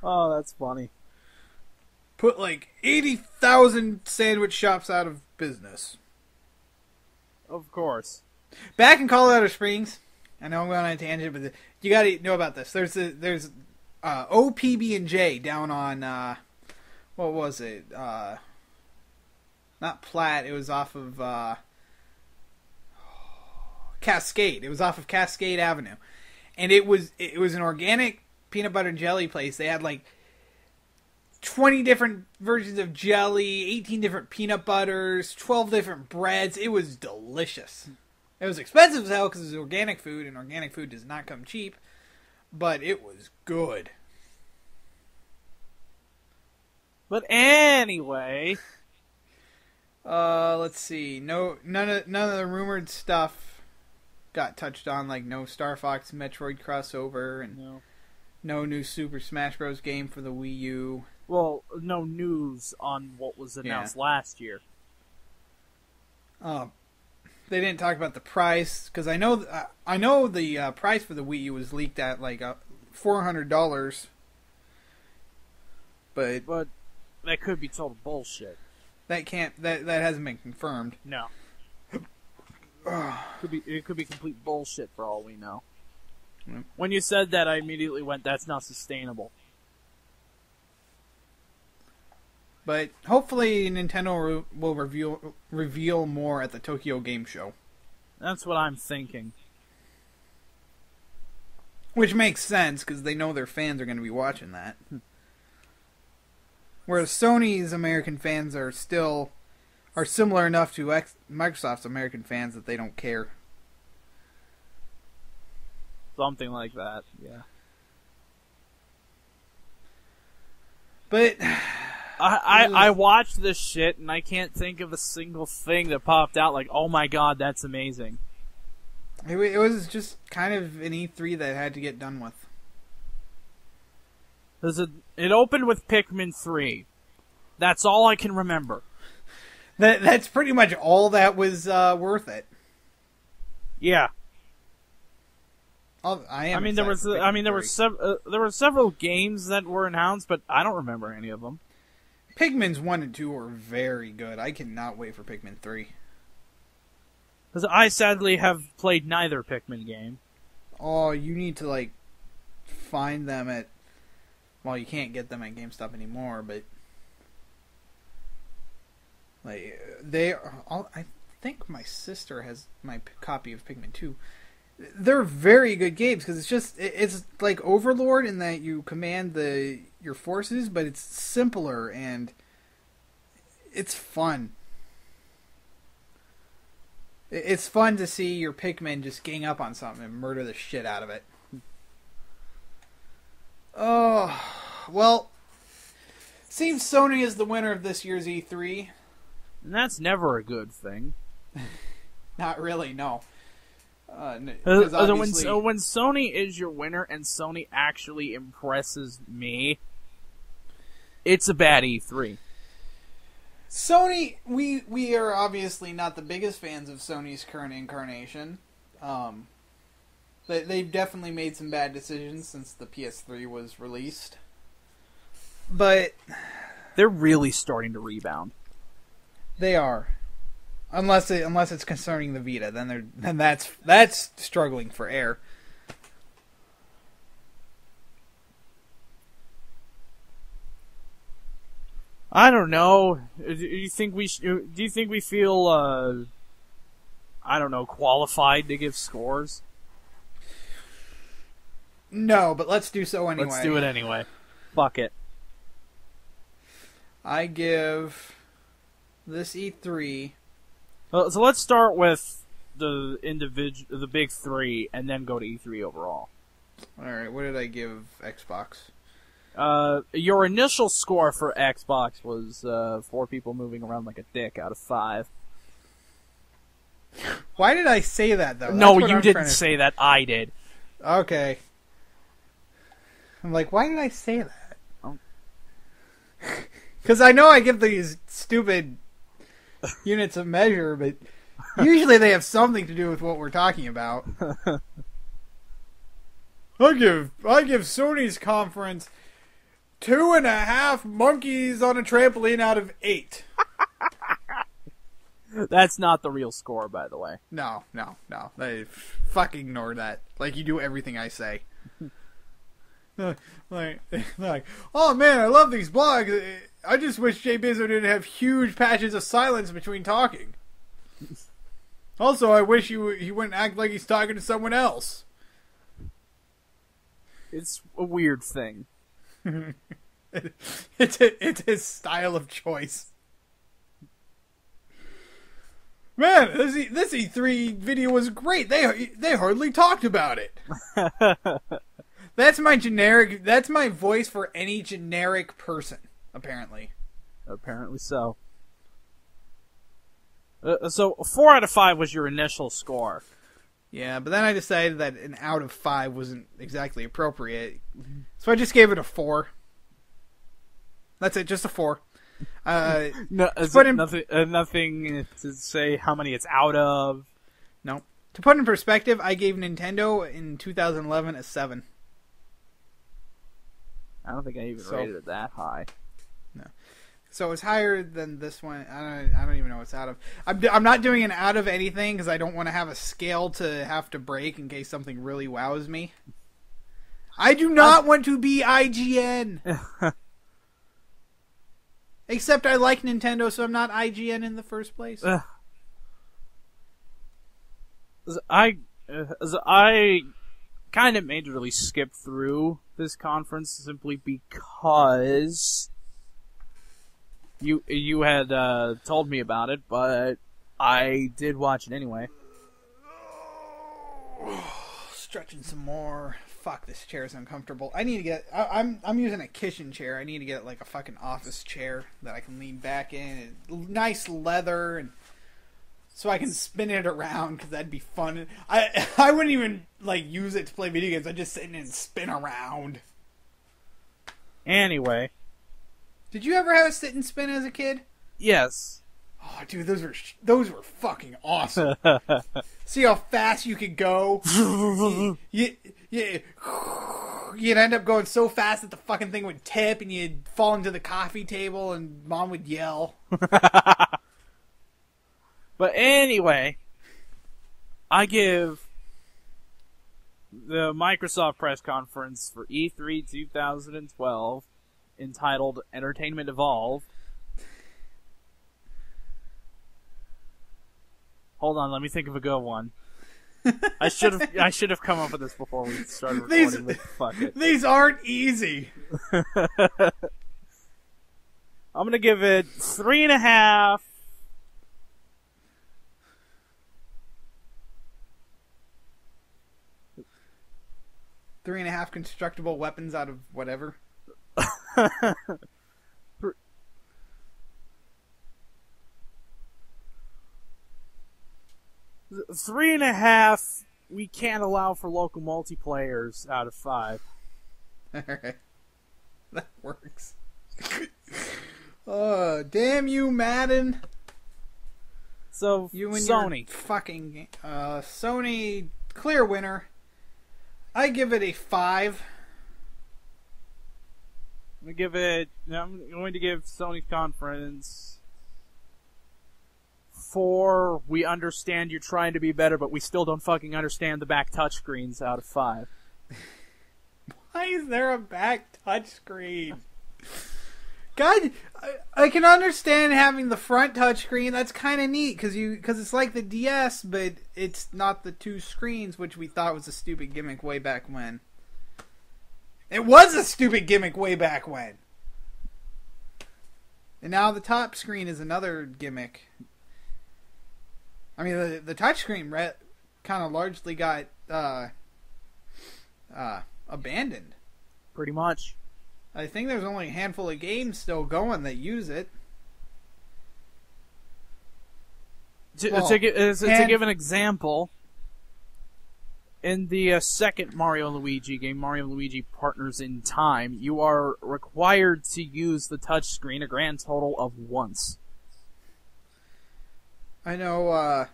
Speaker 1: Oh, that's funny.
Speaker 2: Put like 80,000 sandwich shops out of business.
Speaker 1: Of course.
Speaker 2: Back in Colorado Springs, I know I'm going on a tangent, but you got to know about this. There's OPB&J down on what was it? Not Platte. It was off of Cascade. It was off of Cascade Avenue, and it was an organic peanut butter and jelly place. They had like 20 different versions of jelly, 18 different peanut butters, 12 different breads. It was delicious. It was expensive as hell because it was organic food, and organic food does not come cheap. But it was good.
Speaker 1: But anyway,
Speaker 2: let's see. None of the rumored stuff got touched on, like no Star Fox Metroid crossover and no new Super Smash Bros. Game for the Wii U.
Speaker 1: Well, no news on what was announced last year.
Speaker 2: They didn't talk about the price because I know the price for the Wii U was leaked at like $400, but
Speaker 1: that could be total bullshit.
Speaker 2: That hasn't been confirmed.
Speaker 1: No. It could be complete bullshit for all we know.
Speaker 2: Mm.
Speaker 1: When you said that, I immediately went, "That's not sustainable."
Speaker 2: But hopefully Nintendo will reveal more at the Tokyo Game Show.
Speaker 1: That's what I'm thinking.
Speaker 2: Which makes sense because they know their fans are going to be watching that. Whereas Sony's American fans are similar enough to Microsoft's American fans that they don't care.
Speaker 1: Something like that, yeah.
Speaker 2: But
Speaker 1: I watched this shit and I can't think of a single thing that popped out like, oh my god, that's amazing.
Speaker 2: It was just kind of an E3 that had to get done with.
Speaker 1: It opened with Pikmin 3. That's all I can remember.
Speaker 2: That's pretty much all that was worth it.
Speaker 1: Yeah.
Speaker 2: There
Speaker 1: were several games that were announced, but I don't remember any of them.
Speaker 2: Pikmin's 1 and 2 were very good. I cannot wait for Pikmin 3.
Speaker 1: Because I sadly have played neither Pikmin game.
Speaker 2: Oh, you need to find them at. Well, you can't get them at GameStop anymore, but I think my sister has my copy of Pikmin 2. They're very good games because it's like Overlord in that you command your forces, but it's simpler and it's fun. It's fun to see your Pikmin just gang up on something and murder the shit out of it. Oh, well, seems Sony is the winner of this year's E3.
Speaker 1: And that's never a good thing.
Speaker 2: Not really, no.
Speaker 1: When Sony is your winner and Sony actually impresses me, it's a bad E3.
Speaker 2: Sony, we are obviously not the biggest fans of Sony's current incarnation. They've definitely made some bad decisions since the PS3 was released. But
Speaker 1: they're really starting to rebound.
Speaker 2: They are. Unless it's concerning the Vita, then that's struggling for air.
Speaker 1: I don't know. Do you think we feel I don't know, qualified to give scores?
Speaker 2: No, but let's do so anyway.
Speaker 1: Let's do it anyway. Fuck it.
Speaker 2: I give this E3.
Speaker 1: So let's start with the big three, and then go to E3 overall.
Speaker 2: All right, what did I give Xbox?
Speaker 1: Your initial score for Xbox was 4 people moving around like a dick out of 5.
Speaker 2: Why did I say that though?
Speaker 1: No, you didn't say that. I did.
Speaker 2: Okay. I'm like, why did I say that? Because I know I give these stupid units of measure, but usually they have something to do with what we're talking about. I give Sony's conference 2.5 monkeys on a trampoline out of 8.
Speaker 1: That's not the real score, by the way.
Speaker 2: No. They fucking ignore that. Like you do everything I say. like, oh man, I love these blogs. I just wish Jbizzo didn't have huge patches of silence between talking. Also, I wish he wouldn't act like he's talking to someone else.
Speaker 1: It's a weird thing.
Speaker 2: It's his style of choice. Man, this E3 video was great. They hardly talked about it. That's my voice for any generic person, apparently.
Speaker 1: Apparently so. So 4 out of 5 was your initial score.
Speaker 2: Yeah, but then I decided that an out of 5 wasn't exactly appropriate. So I just gave it a 4. That's it, just a 4.
Speaker 1: Nothing to say how many it's out of.
Speaker 2: No. To put in perspective, I gave Nintendo in 2011 a 7.
Speaker 1: I don't think I even rated it that high.
Speaker 2: No. So it's higher than this one. I don't even know what's out of. I'm not doing an out of anything because I don't want to have a scale to have to break in case something really wows me. I do not want to be IGN. Except I like Nintendo, so I'm not IGN in the first place.
Speaker 1: I kind of majorly skipped through this conference simply because you had told me about it, but I did watch it anyway.
Speaker 2: Stretching some more. Fuck, this chair is uncomfortable. I need to get. I'm using a kitchen chair. I need to get like a fucking office chair that I can lean back in. And nice leather, and so I can spin it around because that'd be fun. I wouldn't even like use it to play video games. I'd just sit in and spin around.
Speaker 1: Anyway,
Speaker 2: did you ever have a sit and spin as a kid?
Speaker 1: Yes.
Speaker 2: Oh, dude, those were fucking awesome. See how fast you could go? You'd end up going so fast that the fucking thing would tip and you'd fall into the coffee table and Mom would yell.
Speaker 1: But anyway, I give the Microsoft press conference for E3 2012 entitled Entertainment Evolved. Hold on, let me think of a good one. I should have come up with this before we started recording. But fuck it.
Speaker 2: These aren't easy.
Speaker 1: I'm gonna give it 3.5.
Speaker 2: Three and a half constructible weapons out of whatever.
Speaker 1: 3.5. We can't allow for local multiplayers out of 5.
Speaker 2: Alright. That works. Oh, damn you, Madden.
Speaker 1: So,
Speaker 2: you and
Speaker 1: Sony.
Speaker 2: Your fucking Sony, clear winner. I give it a 5.
Speaker 1: I'm going to give Sony's conference 4. We understand you're trying to be better, but we still don't fucking understand the back touchscreens out of 5.
Speaker 2: Why is there a back touchscreen? God, I can understand having the front touchscreen. That's kind of neat because it's like the DS, but it's not the two screens, which we thought was a stupid gimmick way back when. It was a stupid gimmick way back when. And now the top screen is another gimmick. I mean, the touchscreen kind of largely got abandoned.
Speaker 1: Pretty much.
Speaker 2: I think there's only a handful of games still going that use it.
Speaker 1: To give an example, in the second Mario & Luigi game, Mario & Luigi Partners in Time, you are required to use the touchscreen a grand total of once.
Speaker 2: I know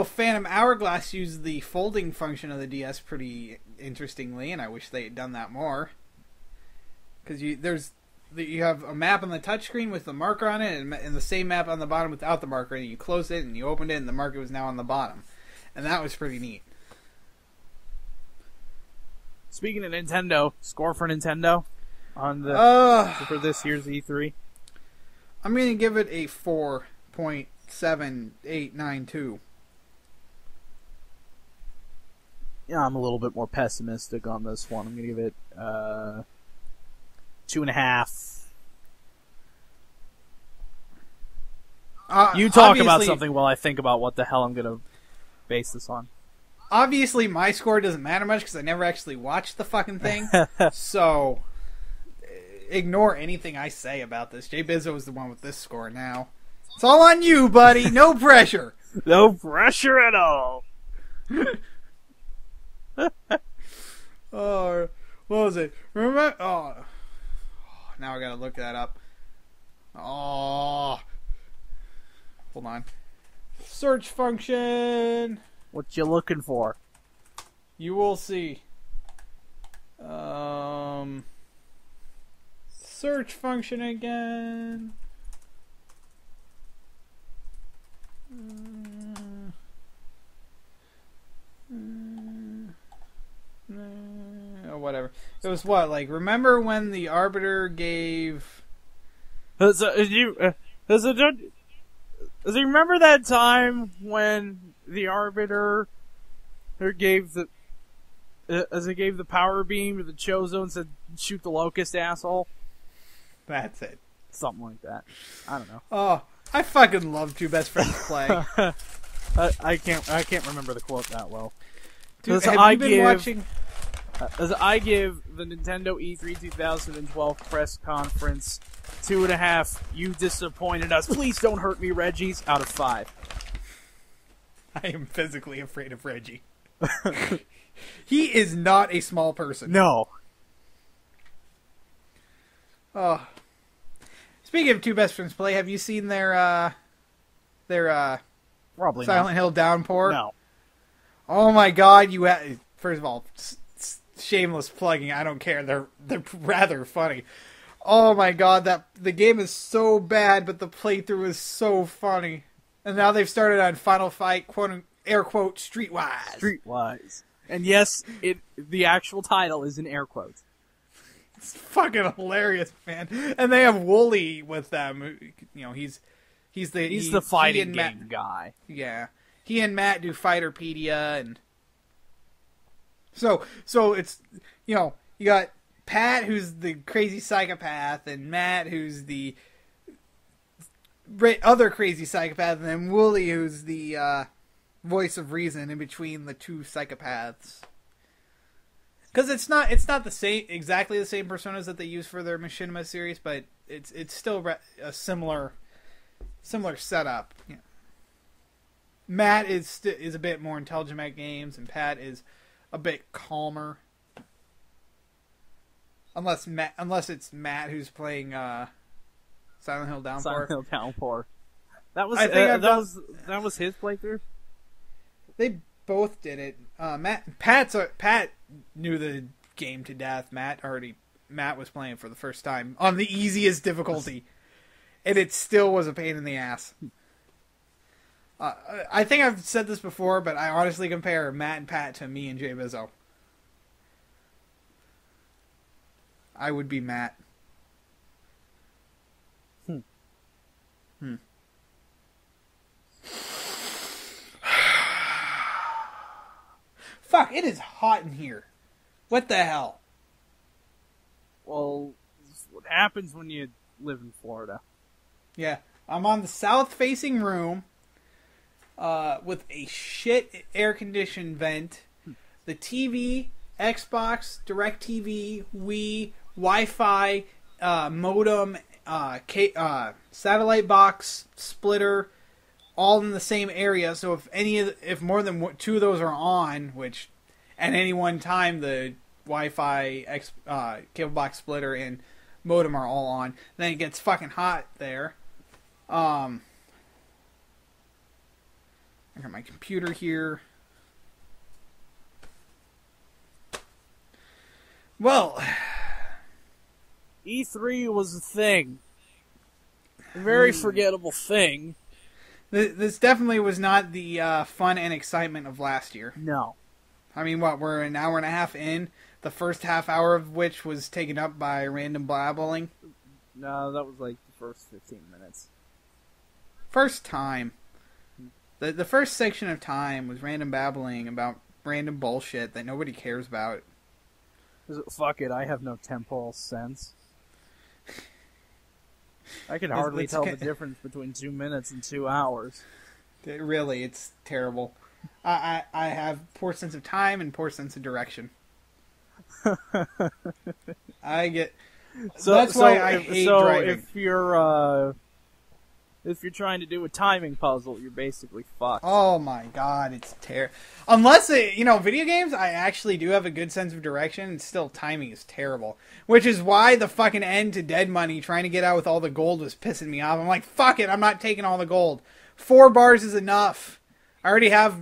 Speaker 2: Phantom Hourglass used the folding function of the DS pretty interestingly, and I wish they had done that more. Because you have a map on the touchscreen with the marker on it, and the same map on the bottom without the marker, and you close it, and you opened it, and the marker was now on the bottom. And that was pretty neat.
Speaker 1: Speaking of Nintendo, score for Nintendo for this year's E3?
Speaker 2: I'm going to give it a 4.7892.
Speaker 1: Yeah, I'm a little bit more pessimistic on this one. I'm going to give it 2.5. You talk about something while I think about what the hell I'm gonna base this on.
Speaker 2: Obviously, my score doesn't matter much because I never actually watched the fucking thing. So, ignore anything I say about this. Jbizzo is the one with this score now. It's all on you, buddy. No pressure.
Speaker 1: No pressure at all.
Speaker 2: Oh, what was it? Remember? Oh, now I gotta look that up. Oh, hold on. Search function.
Speaker 1: What you looking for?
Speaker 2: You will see. Search function again. Oh, whatever. It was what? Like, remember when the Arbiter gave...
Speaker 1: Does you remember that time when the Arbiter gave the power beam to the Chozo and said, "Shoot the Locust, asshole"?
Speaker 2: That's it.
Speaker 1: Something like that. I don't know.
Speaker 2: Oh, I fucking love Two Best Friends Play.
Speaker 1: I can't remember the quote that well.
Speaker 2: Dude, have you been watching?
Speaker 1: As I give the Nintendo E3 2012 press conference 2.5, you disappointed us. Please don't hurt me, Reggie's, out of 5.
Speaker 2: I am physically afraid of Reggie. He is not a small person.
Speaker 1: No.
Speaker 2: Oh. Speaking of Two Best Friends Play, have you seen their
Speaker 1: Probably
Speaker 2: Silent
Speaker 1: not.
Speaker 2: Hill Downpour?
Speaker 1: No.
Speaker 2: Oh my god, first of all, shameless plugging, I don't care. They're rather funny. Oh my god, the game is so bad, but the playthrough is so funny. And now they've started on Final Fight, air quote, Streetwise.
Speaker 1: Streetwise. And yes, the actual title is in air quotes.
Speaker 2: It's fucking hilarious, man. And they have Wooly with them. You know, he's the
Speaker 1: fighting game guy.
Speaker 2: Yeah. He and Matt do Fighterpedia, and so it's, you know, you got Pat, who's the crazy psychopath, and Matt, who's the other crazy psychopath, and then Wooly, who's the voice of reason in between the two psychopaths. Because it's not exactly the same personas that they use for their Machinima series, but it's still a similar setup. Yeah. Matt is a bit more intelligent at games, and Pat is a bit calmer. Unless it's Matt who's playing Silent Hill Downpour.
Speaker 1: Silent Hill Downpour. That was that was his playthrough.
Speaker 2: They both did it. Pat knew the game to death. Matt was playing for the first time on the easiest difficulty, and it still was a pain in the ass. I think I've said this before, but I honestly compare Matt and Pat to me and Jbizzo. I would be Matt. Fuck, it is hot in here. What the hell?
Speaker 1: Well, this is what happens when you live in Florida.
Speaker 2: Yeah, I'm on the south-facing room with a shit air-conditioned vent. The TV, Xbox, DirecTV, Wii, Wi-Fi, modem, satellite box, splitter, all in the same area. So if more than two of those are on, which at any one time the Wi-Fi, cable box splitter, and modem are all on, then it gets fucking hot there. I got my computer here. Well,
Speaker 1: E3 was a thing. A very forgettable thing.
Speaker 2: This definitely was not the fun and excitement of last year.
Speaker 1: No.
Speaker 2: I mean, we're an hour and a half in, the first half hour of which was taken up by random blabbling.
Speaker 1: No, that was like the first 15 minutes.
Speaker 2: First time. The first section of time was random babbling about random bullshit that nobody cares about.
Speaker 1: Fuck it, I have no temporal sense. I can hardly tell the difference between 2 minutes and 2 hours.
Speaker 2: Really, it's terrible. I have poor sense of time and poor sense of direction. I get... that's why I hate driving.
Speaker 1: If you're trying to do a timing puzzle, you're basically fucked.
Speaker 2: Oh my god, it's terrible. Unless, video games, I actually do have a good sense of direction, and still timing is terrible. Which is why the fucking end to Dead Money, trying to get out with all the gold, was pissing me off. I'm like, fuck it, I'm not taking all the gold. 4 bars is enough. I already have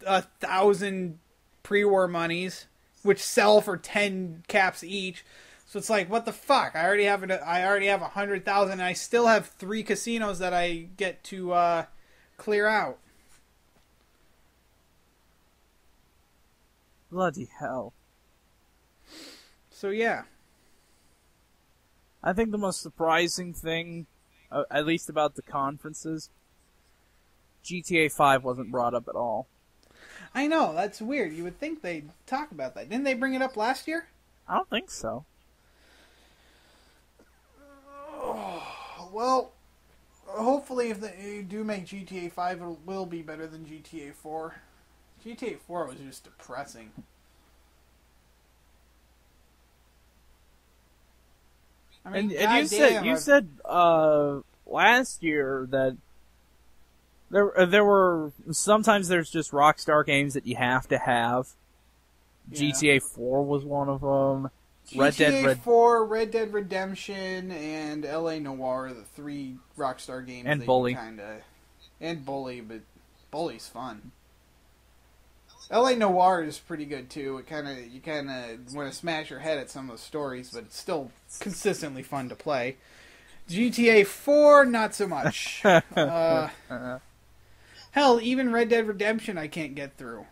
Speaker 2: 1,000 pre-war monies, which sell for 10 caps each. So it's like, what the fuck? I already have 100,000, and I still have 3 casinos that I get to clear out.
Speaker 1: Bloody hell.
Speaker 2: So yeah.
Speaker 1: I think the most surprising thing, at least about the conferences, GTA 5 wasn't brought up at all.
Speaker 2: I know, that's weird. You would think they'd talk about that. Didn't they bring it up last year?
Speaker 1: I don't think so.
Speaker 2: Well, hopefully if they do make GTA 5, it will be better than GTA 4. GTA 4 was just depressing. I mean,
Speaker 1: and you said last year that there were sometimes there's just Rockstar games that you have to have. Yeah. GTA 4 was one of them.
Speaker 2: GTA 4, Red Dead Redemption, and LA Noire are the 3 Rockstar games.
Speaker 1: And Bully.
Speaker 2: And Bully, but Bully's fun. LA Noire is pretty good too. You kind of want to smash your head at some of the stories, but it's still consistently fun to play. GTA 4, not so much. Hell, even Red Dead Redemption I can't get through.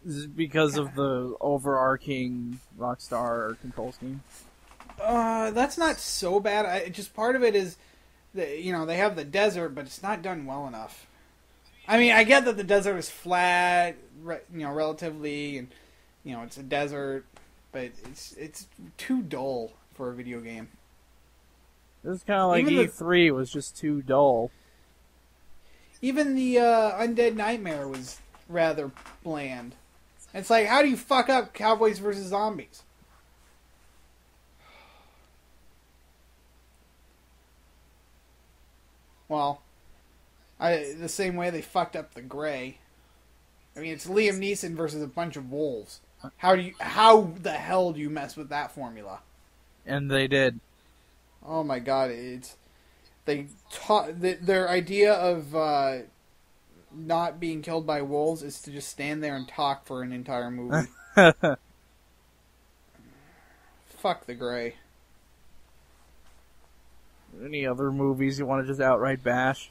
Speaker 1: Is it because of the overarching Rockstar control scheme?
Speaker 2: That's not so bad. Just part of it is that, they have the desert, but it's not done well enough. I mean, I get that the desert is flat, relatively, and, it's a desert, but it's too dull for a video game.
Speaker 1: This is kind of like E3 was just too dull.
Speaker 2: Even the Undead Nightmare was rather bland. It's like, how do you fuck up Cowboys versus Zombies? Well, the same way they fucked up the Gray. I mean, it's Liam Neeson versus a bunch of wolves. How the hell do you mess with that formula?
Speaker 1: And they did.
Speaker 2: Oh my god, their idea of not being killed by wolves is to just stand there and talk for an entire movie. Fuck the Gray.
Speaker 1: Any other movies you want to just outright bash?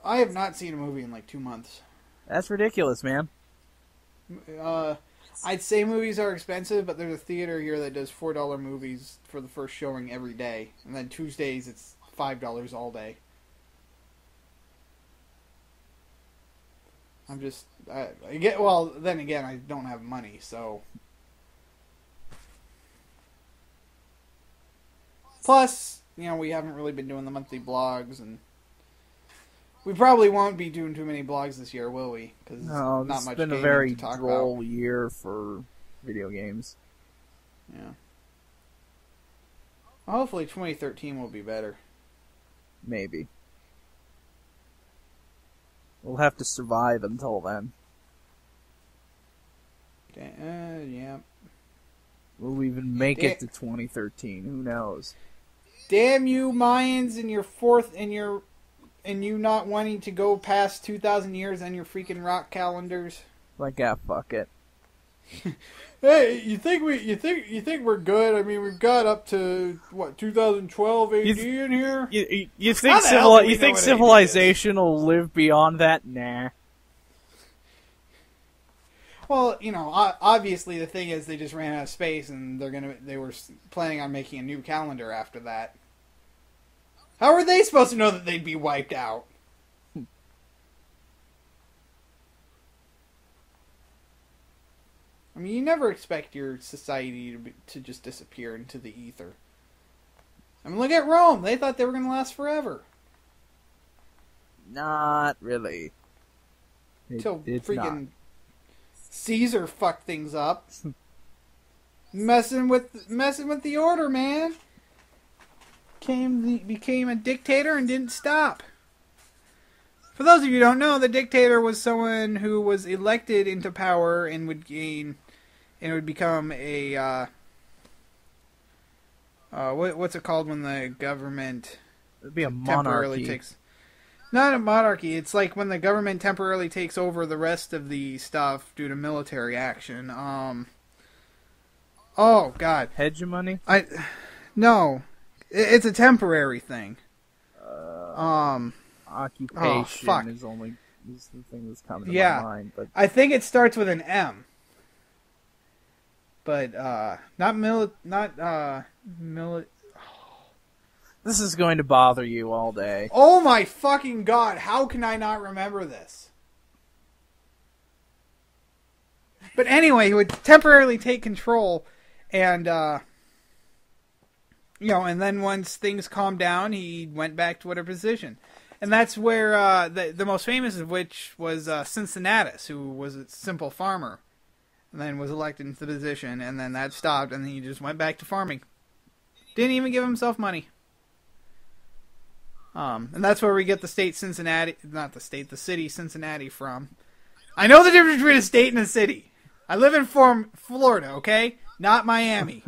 Speaker 2: I have not seen a movie in like 2 months.
Speaker 1: That's ridiculous, man.
Speaker 2: I'd say movies are expensive, but there's a theater here that does $4 movies for the first showing every day. And then Tuesdays it's $5 all day. Then again, I don't have money, so. Plus, we haven't really been doing the monthly blogs, and we probably won't be doing too many blogs this year, will we? Because
Speaker 1: no,
Speaker 2: not much.
Speaker 1: It's been a very droll year for video games.
Speaker 2: Yeah. Well, hopefully 2013 will be better.
Speaker 1: Maybe. We'll have to survive until then.
Speaker 2: Yeah.
Speaker 1: Will we even make it to 2013? Who knows?
Speaker 2: Damn you, Mayans, and you not wanting to go past 2,000 years on your freaking rock calendars.
Speaker 1: Like, fuck it.
Speaker 2: Hey, you think we're good? I mean, we've got up to 2012 AD in here.
Speaker 1: You think civilization will live beyond that? Nah.
Speaker 2: Well, obviously the thing is they just ran out of space, and they were planning on making a new calendar after that. How are they supposed to know that they'd be wiped out? I I mean, you never expect your society to just disappear into the ether. I mean, look at Rome. They thought they were going to last forever.
Speaker 1: Not really.
Speaker 2: Until
Speaker 1: It's
Speaker 2: freaking
Speaker 1: not.
Speaker 2: Caesar fucked things up. messing with the order, man. Became a dictator and didn't stop. For those of you who don't know, the dictator was someone who was elected into power and would become a what's it called when the government
Speaker 1: It'd be a
Speaker 2: temporarily
Speaker 1: monarchy.
Speaker 2: takes. Not a monarchy. It's like when the government temporarily takes over the rest of the stuff due to military action. Oh God.
Speaker 1: Hegemony?
Speaker 2: No. It's a temporary thing.
Speaker 1: Occupation is the thing that's coming to my mind. But
Speaker 2: I think it starts with an M. But
Speaker 1: this is going to bother you all day.
Speaker 2: Oh my fucking God, how can I not remember this? But anyway, he would temporarily take control and and then once things calmed down, he went back to whatever position. And that's where the most famous of which was Cincinnatus, who was a simple farmer, and then was elected into the position, and then that stopped, and then he just went back to farming. Didn't even give himself money. And that's where we get the city Cincinnati from. I know the difference between a state and a city. I live in Florida, okay? Not Miami.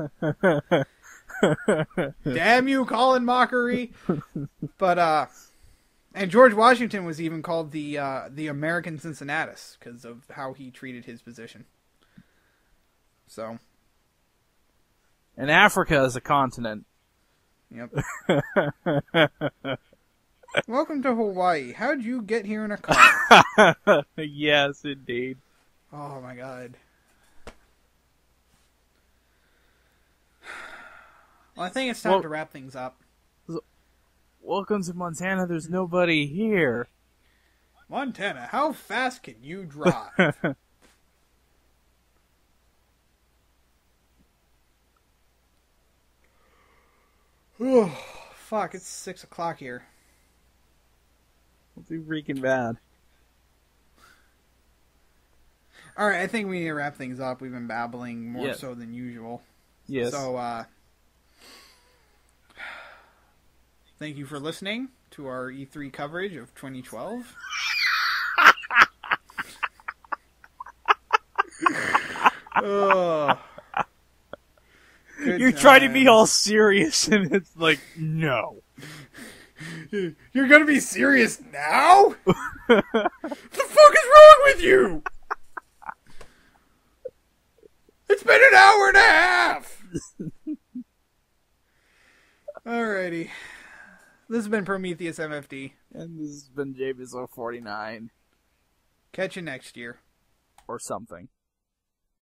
Speaker 2: Damn you, Colin Mockery. But, and George Washington was even called the American Cincinnatus because of how he treated his position. So.
Speaker 1: And Africa is a continent.
Speaker 2: Yep. Welcome to Hawaii. How'd you get here in a car?
Speaker 1: Yes, indeed.
Speaker 2: Oh my God. Well, I think it's time to wrap things up.
Speaker 1: Welcome to Montana. There's nobody here.
Speaker 2: Montana, how fast can you drive? Oh, fuck, it's 6 o'clock here.
Speaker 1: It'll be freaking bad.
Speaker 2: Alright, I think we need to wrap things up. We've been babbling more so than usual.
Speaker 1: Yes.
Speaker 2: So, thank you for listening to our E3 coverage of 2012. Oh.
Speaker 1: You're trying to be all serious, and it's like, no.
Speaker 2: You're gonna be serious now? What the fuck is wrong with you? It's been an hour and a half! Alrighty. This has been Prometheus MFD.
Speaker 1: And this has been Jbizzo 49.
Speaker 2: Catch you next year.
Speaker 1: Or something.